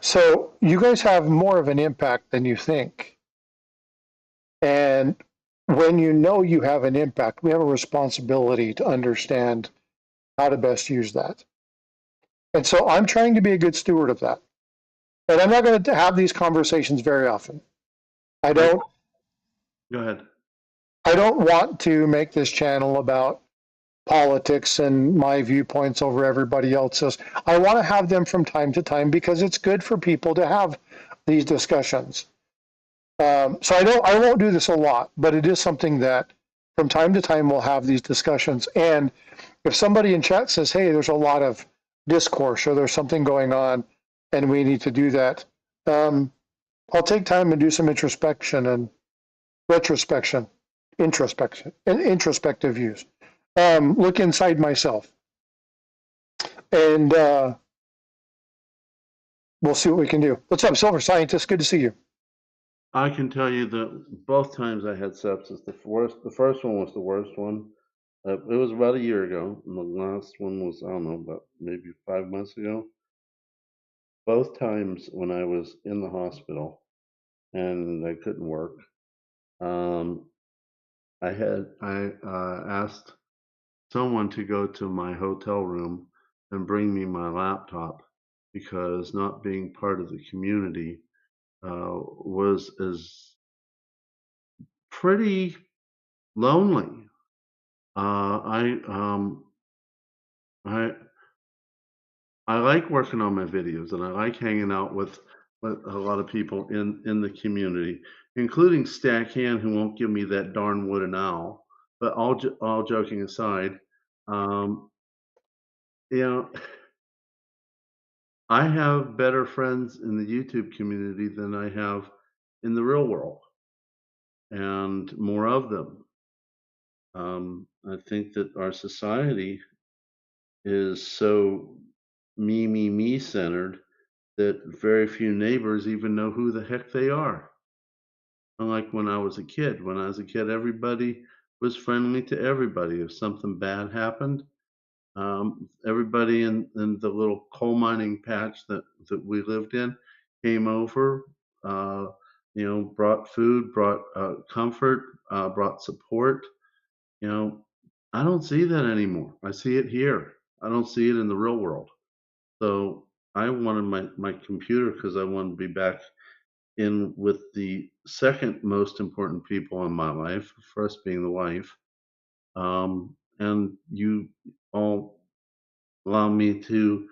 So you guys have more of an impact than you think. And when you know you have an impact, we have a responsibility to understand how to best use that. And so I'm trying to be a good steward of that. And I'm not going to have these conversations very often. I don't Go ahead. I don't want to make this channel about politics and my viewpoints over everybody else's. I want to have them from time to time because it's good for people to have these discussions. So I won't do this a lot, but it is something that from time to time we'll have these discussions. And if somebody in chat says, "Hey, there's a lot of discourse or there's something going on, and we need to do that," I'll take time and do some introspection and retrospection, and introspective views. Look inside myself, and we'll see what we can do. What's up, Silver Scientist? Good to see you. I can tell you that both times I had sepsis, the first one was the worst one. It was about a year ago, and the last one was, I don't know, about maybe 5 months ago. Both times when I was in the hospital and I couldn't work, um, I asked someone to go to my hotel room and bring me my laptop because not being part of the community was is pretty lonely. Uh, I um, I I like working on my videos, and I like hanging out with a lot of people in the community, including Stackhand, who won't give me that darn wooden owl. But all joking aside, um, you know, I have better friends in the YouTube community than I have in the real world, and more of them. I think that our society is so me centered that very few neighbors even know who the heck they are. Unlike when I was a kid. When I was a kid, everybody was friendly to everybody. If something bad happened, everybody in the little coal mining patch that we lived in came over, uh, brought food, brought comfort, brought support. You know, I don't see that anymore. I see it here. I don't see it in the real world. So I wanted my computer because I wanted to be back in with the second most important people in my life, first being the wife. And you all allow me to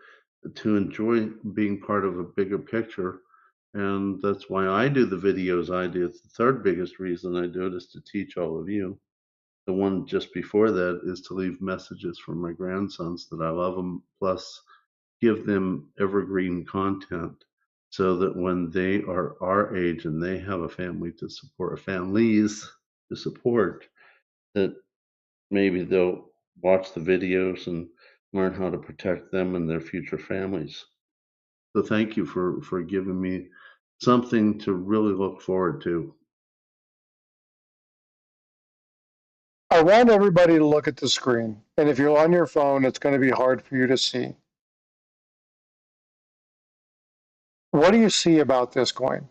enjoy being part of a bigger picture. And that's why I do the videos I do. It's the third biggest reason I do it is to teach all of you. The one just before that is to leave messages for my grandsons that I love them, plus give them evergreen content so that when they are our age and they have a family to support, or families to support, that maybe they'll watch the videos and learn how to protect them and their future families. So thank you for giving me something to really look forward to. I want everybody to look at the screen. And if you're on your phone, it's going to be hard for you to see. What do you see about this coin?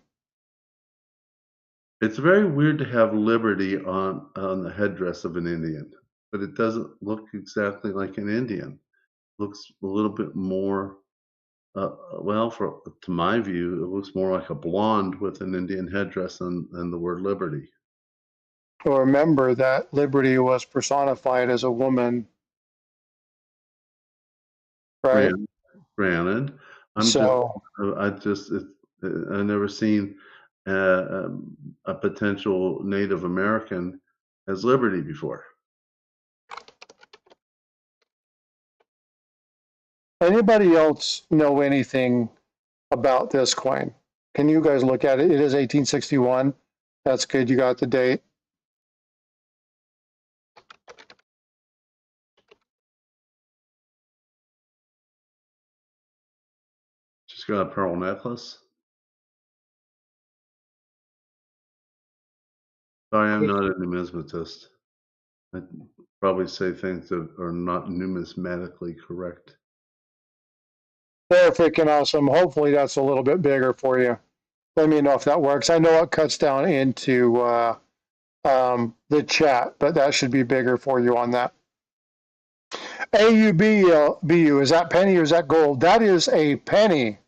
It's very weird to have liberty on the headdress of an Indian, but it doesn't look exactly like an Indian. It looks a little bit more, well, to my view, it looks more like a blonde with an Indian headdress and the word liberty. Well, remember that Liberty was personified as a woman, right? Granted, So I've never seen a potential Native American as liberty before. anybody else know anything about this coin? Can you guys look at it? It is 1861. That's good. You got the date. She's got a pearl necklace. Sorry, I'm not a numismatist. I probably say things that are not numismatically correct. They're freaking awesome. Hopefully that's a little bit bigger for you. Let me know if that works. I know it cuts down into the chat, but that should be bigger for you on that. AUBU, is that penny or is that gold? That is a penny.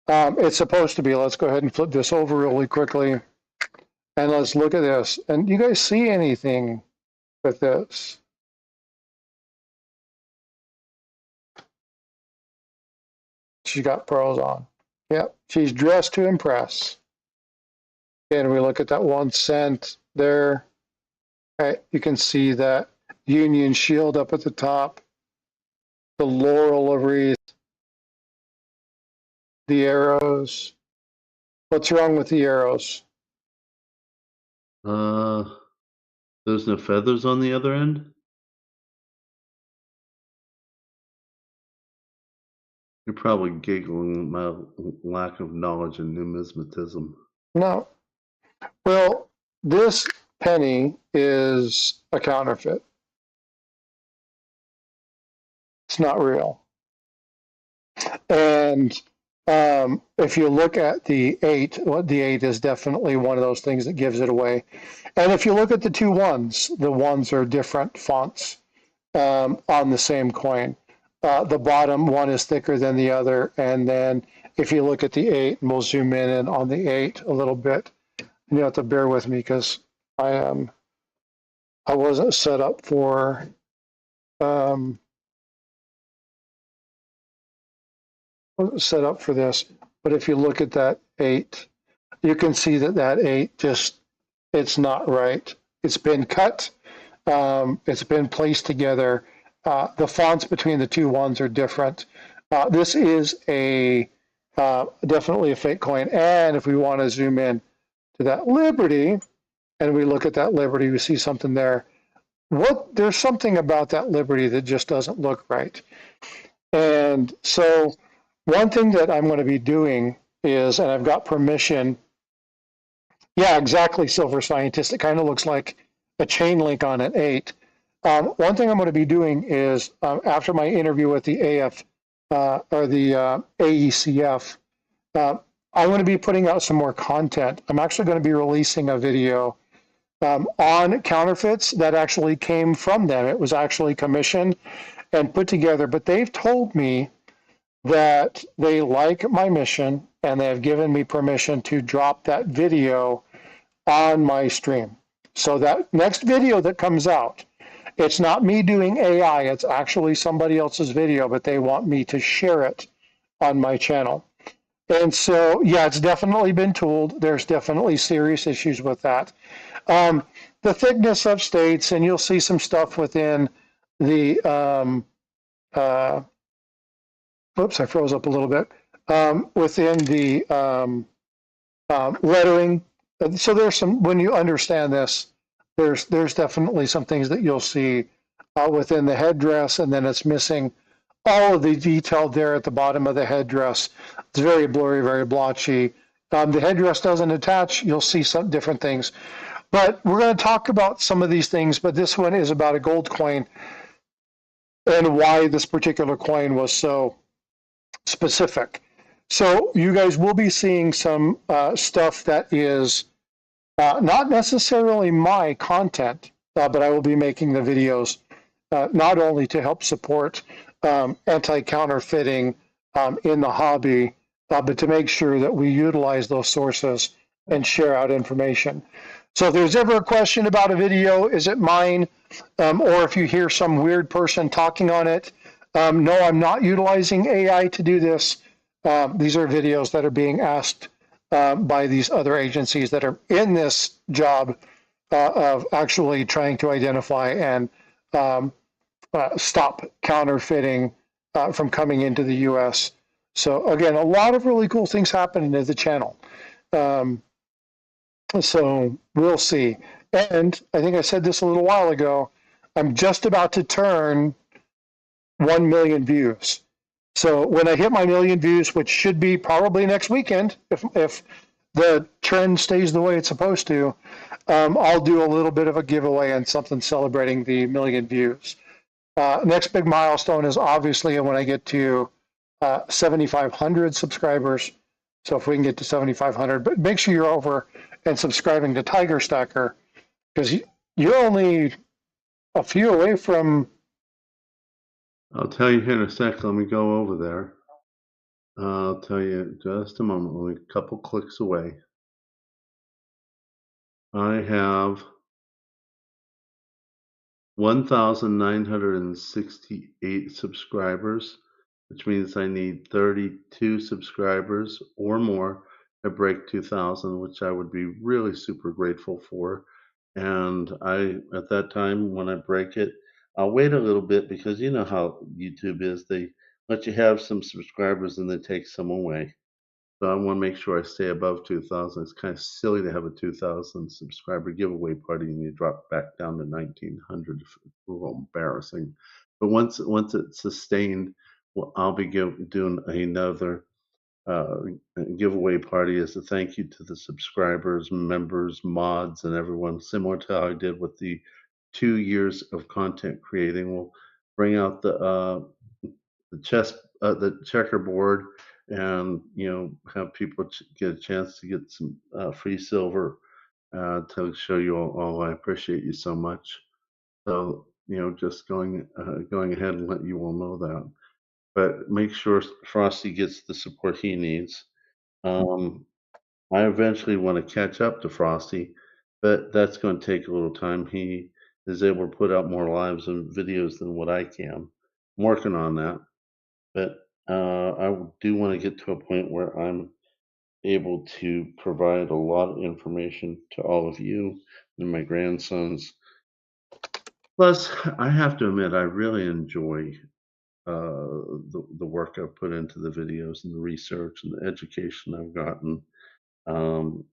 It's supposed to be. Let's go ahead and flip this over really quickly. And let's look at this. And you guys see anything with this? She's got pearls on. Yep, she's dressed to impress. And we look at that 1 cent there. Right, you can see that Union shield up at the top, the laurel wreath, the arrows. What's wrong with the arrows? There's no feathers on the other end? You're probably giggling at my lack of knowledge in numismatism. No. Well, this penny is a counterfeit. It's not real. And if you look at the 8, the 8 is definitely one of those things that gives it away. And if you look at the 2 ones, the ones are different fonts on the same coin. The bottom one is thicker than the other. And then if you look at the 8, and we'll zoom in on the 8 a little bit. You have to bear with me because I wasn't set up for this. But if you look at that 8, you can see that 8 it's not right. It's been cut. It's been placed together. The fonts between the 2 ones are different. This is definitely a fake coin. And if we want to zoom in to that Liberty, and we look at that Liberty, we see something there. There's something about that Liberty that just doesn't look right. And so one thing that I'm going to be doing is, and I've got permission. Yeah, exactly, Silver Scientist. It kind of looks like a chain link on an 8. One thing I'm going to be doing is after my interview with the AECF, I'm going to be putting out some more content. I'm actually going to be releasing a video on counterfeits that actually came from them. It was actually commissioned and put together, but they've told me that they like my mission and they have given me permission to drop that video on my stream. So that next video that comes out, it's not me doing AI, it's actually somebody else's video, but they want me to share it on my channel. And so, yeah, it's definitely been tooled. There's definitely serious issues with that. Um, the thickness of states, and you'll see some stuff within the, oops, I froze up a little bit, within the lettering. So there's some, when you understand this, there's definitely some things that you'll see within the headdress, and then it's missing all of the detail there at the bottom of the headdress. It's very blurry, very blotchy. The headdress doesn't attach. You'll see some different things. But we're going to talk about some of these things, but this one is about a gold coin and why this particular coin was so specific. So you guys will be seeing some stuff that is not necessarily my content, but I will be making the videos not only to help support anti-counterfeiting in the hobby, but to make sure that we utilize those sources and share out information. So if there's ever a question about a video, is it mine? Or if you hear some weird person talking on it, no, I'm not utilizing AI to do this. These are videos that are being asked by these other agencies that are in this job of actually trying to identify and stop counterfeiting from coming into the U.S. So again, a lot of really cool things happening to the channel. So we'll see. And I think I said this a little while ago, I'm just about to turn 1 million views. So when I hit my million views, which should be probably next weekend, if the trend stays the way it's supposed to, I'll do a little bit of a giveaway and something celebrating the million views. Next big milestone is obviously when I get to 7,500 subscribers. So if we can get to 7,500, but make sure you're over and subscribing to Tiger Stacker, because you're only a few away from. I'll tell you here in a sec. Let me go over there. I'll tell you just a moment. Only a couple clicks away. I have 1,968 subscribers, which means I need 32 subscribers or more to break 2,000, which I would be really super grateful for. And at that time, when I break it, I'll wait a little bit because you know how YouTube is. They let you have some subscribers and they take some away. So I want to make sure I stay above 2,000. It's kind of silly to have a 2,000 subscriber giveaway party and you drop back down to 1,900. It's a little embarrassing. But once it's sustained, well, I'll be doing another uh, giveaway party as a thank you to the subscribers, members, mods, and everyone, similar to how I did with the 2 years of content creating. We'll bring out the checkerboard, and have people get a chance to get some free silver to show you all I appreciate you so much. So just going ahead and let you all know that. But make sure Frosty gets the support he needs. Um, I eventually want to catch up to Frosty, but that's going to take a little time. He is able to put out more lives and videos than what I can. I'm working on that, but I do want to get to a point where I'm able to provide a lot of information to all of you and my grandsons. Plus, I have to admit, I really enjoy the work I've put into the videos and the research and the education I've gotten. Um,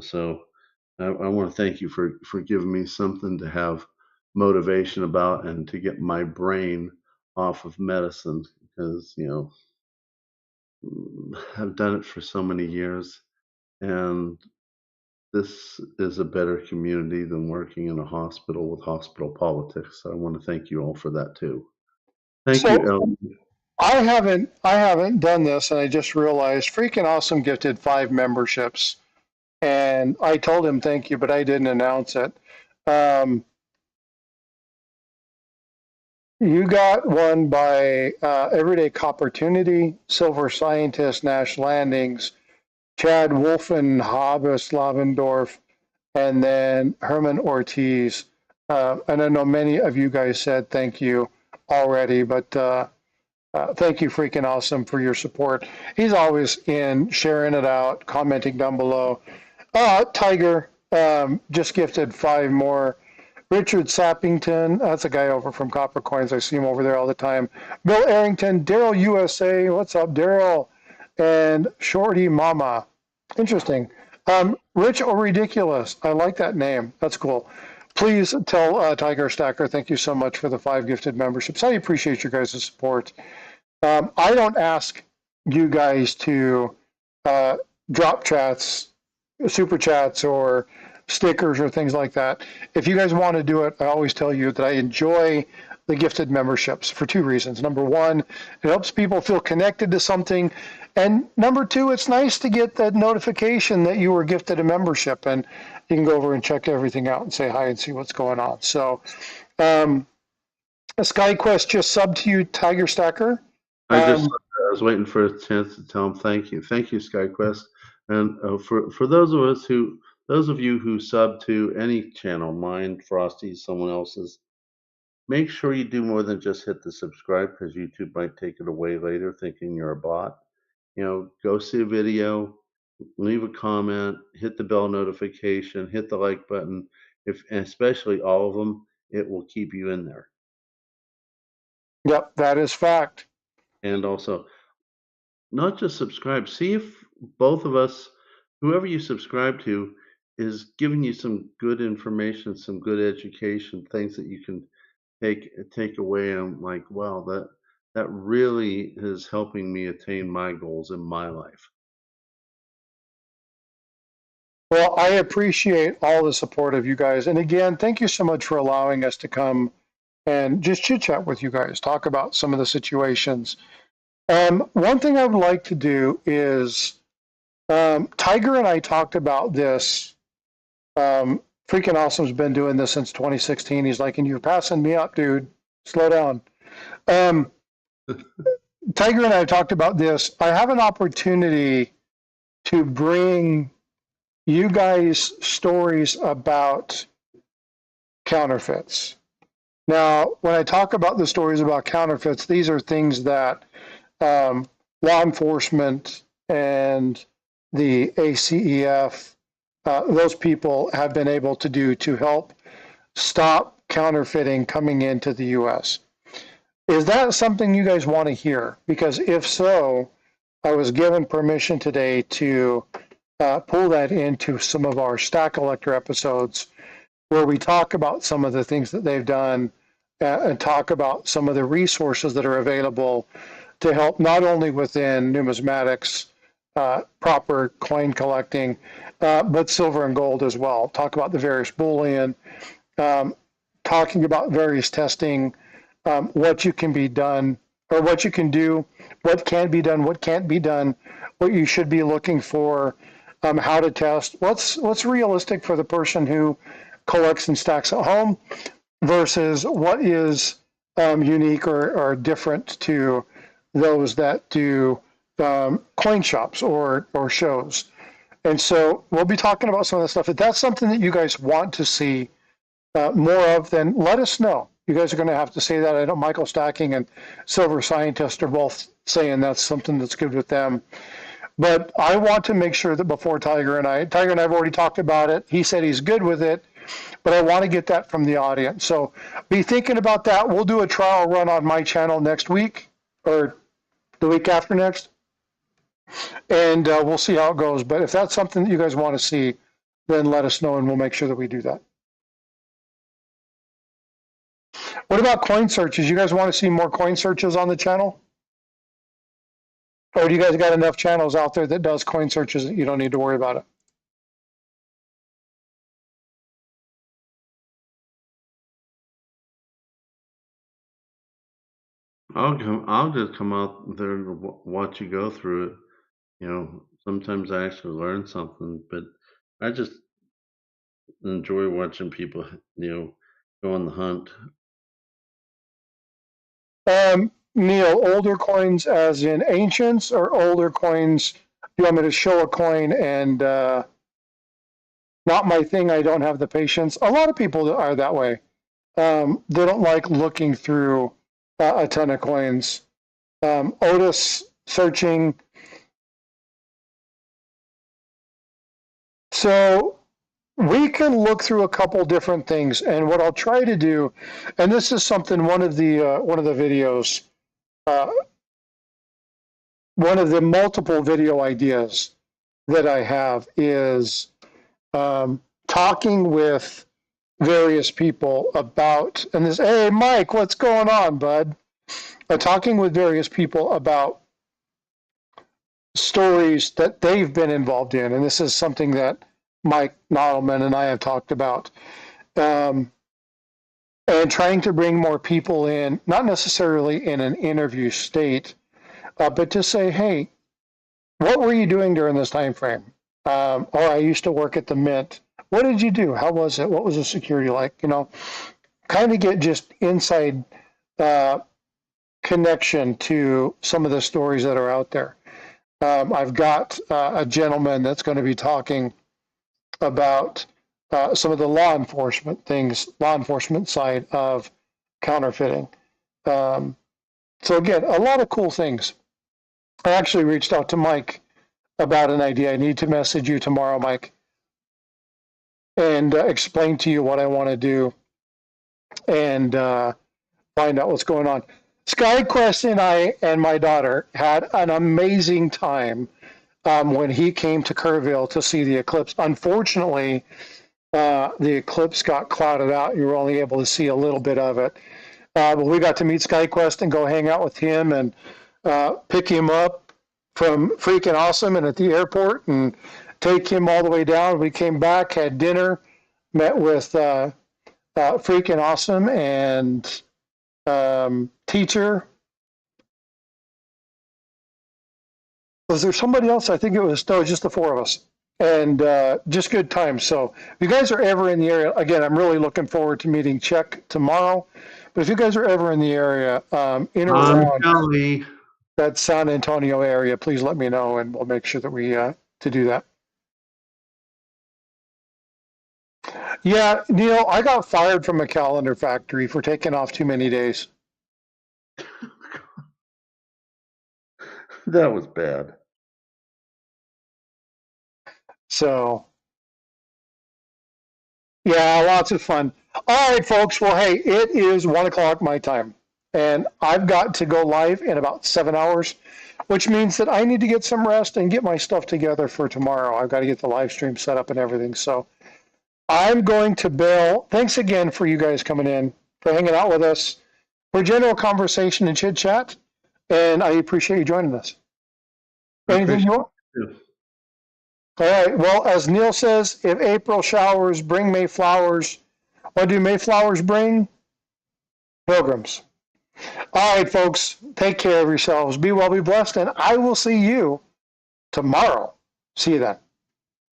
so I want to thank you for giving me something to have motivation about and to get my brain off of medicine because I've done it for so many years, and this is a better community than working in a hospital with hospital politics. So I want to thank you all for that too. Thank you, So Ellen. I haven't done this, and I just realized Freaking Awesome gifted 5 memberships, and I told him thank you, but I didn't announce it. Um, You got one by Everyday Opportunity, Silver Scientist, Nash Landings, Chad Wolfen, Hobbes, Lavendorf, and then Herman Ortiz. And I know many of you guys said thank you already, but thank you, freaking awesome, for your support. He's always in sharing it out, commenting down below. Tiger just gifted 5 more. Richard Sappington, that's a guy over from Copper Coins. I see him over there all the time. Bill Arrington, Daryl USA, what's up, Daryl? And Shorty Mama. Interesting. Rich or Ridiculous, I like that name. That's cool. Please tell Tiger Stacker, thank you so much for the 5 gifted memberships. I appreciate your guys' support. I don't ask you guys to uh, drop chats, super chats, or stickers or things like that. If you guys want to do it, I always tell you that I enjoy the gifted memberships for 2 reasons. Number one, it helps people feel connected to something. And number two, it's nice to get that notification that you were gifted a membership, and you can go over and check everything out and say hi and see what's going on. So, SkyQuest just subbed to you, Tiger Stacker. I was waiting for a chance to tell him thank you. Thank you, SkyQuest. And for those of you who sub to any channel, mine, Frosty's, someone else's, make sure you do more than just hit the subscribe, because YouTube might take it away later thinking you're a bot. Go see a video, leave a comment, hit the bell notification, hit the like button. If and especially all of them, it will keep you in there. Yep, that is fact. And also, not just subscribe. See if both of us, whoever you subscribe to, is giving you some good information, some good education, things that you can take away. And I'm like, wow, that really is helping me attain my goals in my life. Well, I appreciate all the support of you guys. And again, thank you so much for allowing us to come and just chit chat with you guys, talk about some of the situations. One thing I would like to do is Tiger and I talked about this. Freaking Awesome's been doing this since 2016. He's like, and you're passing me up, dude. Slow down. Um, Tiger and I talked about this. I have an opportunity to bring you guys stories about counterfeits. Now, when I talk about the stories about counterfeits, these are things that law enforcement and the ACEF, those people have been able to do to help stop counterfeiting coming into the US. Is that something you guys want to hear? Because if so, I was given permission today to pull that into some of our Stack Collector episodes where we talk about some of the things that they've done and talk about some of the resources that are available to help not only within numismatics, proper coin collecting, but silver and gold as well. Talk about the various bullion, talking about various testing, what you can be done or what you can do, what can be done, what can't be done, what you should be looking for, how to test, what's realistic for the person who collects and stacks at home versus what is unique or different to those that do coin shops or shows. And so we'll be talking about some of that stuff. If that's something that you guys want to see more of, then let us know. You guys are going to have to say that. I know Michael Stacking and Silver Scientist are both saying that's something that's good with them. But I want to make sure that before Tiger and I have already talked about it. He said he's good with it, but I want to get that from the audience. So be thinking about that. We'll do a trial run on my channel next week or the week after next, and we'll see how it goes. But if that's something that you guys want to see, then let us know, and we'll make sure that we do that. What about coin searches? You guys want to see more coin searches on the channel? Or do you guys got enough channels out there that does coin searches that you don't need to worry about it? I'll just come out there and watch you go through it. Sometimes I actually learn something, but I just enjoy watching people, go on the hunt. Neil, older coins as in ancients or older coins? Do you want me to show a coin and not my thing? I don't have the patience. A lot of people are that way. They don't like looking through a ton of coins. Otis searching. So we can look through a couple different things, and what I'll try to do, and this is something one of the videos, uh, one of the multiple video ideas that I have is talking with various people about, and this, hey Mike, what's going on, bud? Talking with various people about stories that they've been involved in, and this is something that Mike Nodelman and I have talked about, and trying to bring more people in, not necessarily in an interview state, but to say, hey, what were you doing during this time frame? Or I used to work at the Mint. What did you do? How was it? What was the security like? You know, kind of get just inside connection to some of the stories that are out there. I've got a gentleman that's going to be talking about some of the law enforcement things, law enforcement side of counterfeiting. So again, a lot of cool things. I actually reached out to Mike about an idea. I need to message you tomorrow, Mike, and explain to you what I want to do and find out what's going on. SkyQuest and I and my daughter had an amazing time when he came to Kerrville to see the eclipse. Unfortunately, the eclipse got clouded out. You were only able to see a little bit of it. But we got to meet SkyQuest and go hang out with him and pick him up from freaking awesome and at the airport and take him all the way down. We came back, had dinner, met with freaking awesome and teacher. Was there somebody else? I think it was, no, just the four of us. And just good times. So if you guys are ever in the area, again, I'm really looking forward to meeting Czech tomorrow. But if you guys are ever in the area, in or around Charlie. that San Antonio area, please let me know and we'll make sure that we to do that. Yeah, Neil, I got fired from a calendar factory for taking off too many days. That was bad. So, yeah, lots of fun. All right, folks. Well, hey, it is 1 o'clock my time, and I've got to go live in about 7 hours, which means that I need to get some rest and get my stuff together for tomorrow. I've got to get the live stream set up and everything. So I'm going to bail. Thanks again for you guys coming in, for hanging out with us, for general conversation and chit chat, and I appreciate you joining us. Anything you want? All right. Well, as Neil says, if April showers bring May flowers, what do May flowers bring? Pilgrims. All right, folks. Take care of yourselves. Be well, be blessed, and I will see you tomorrow. See you then.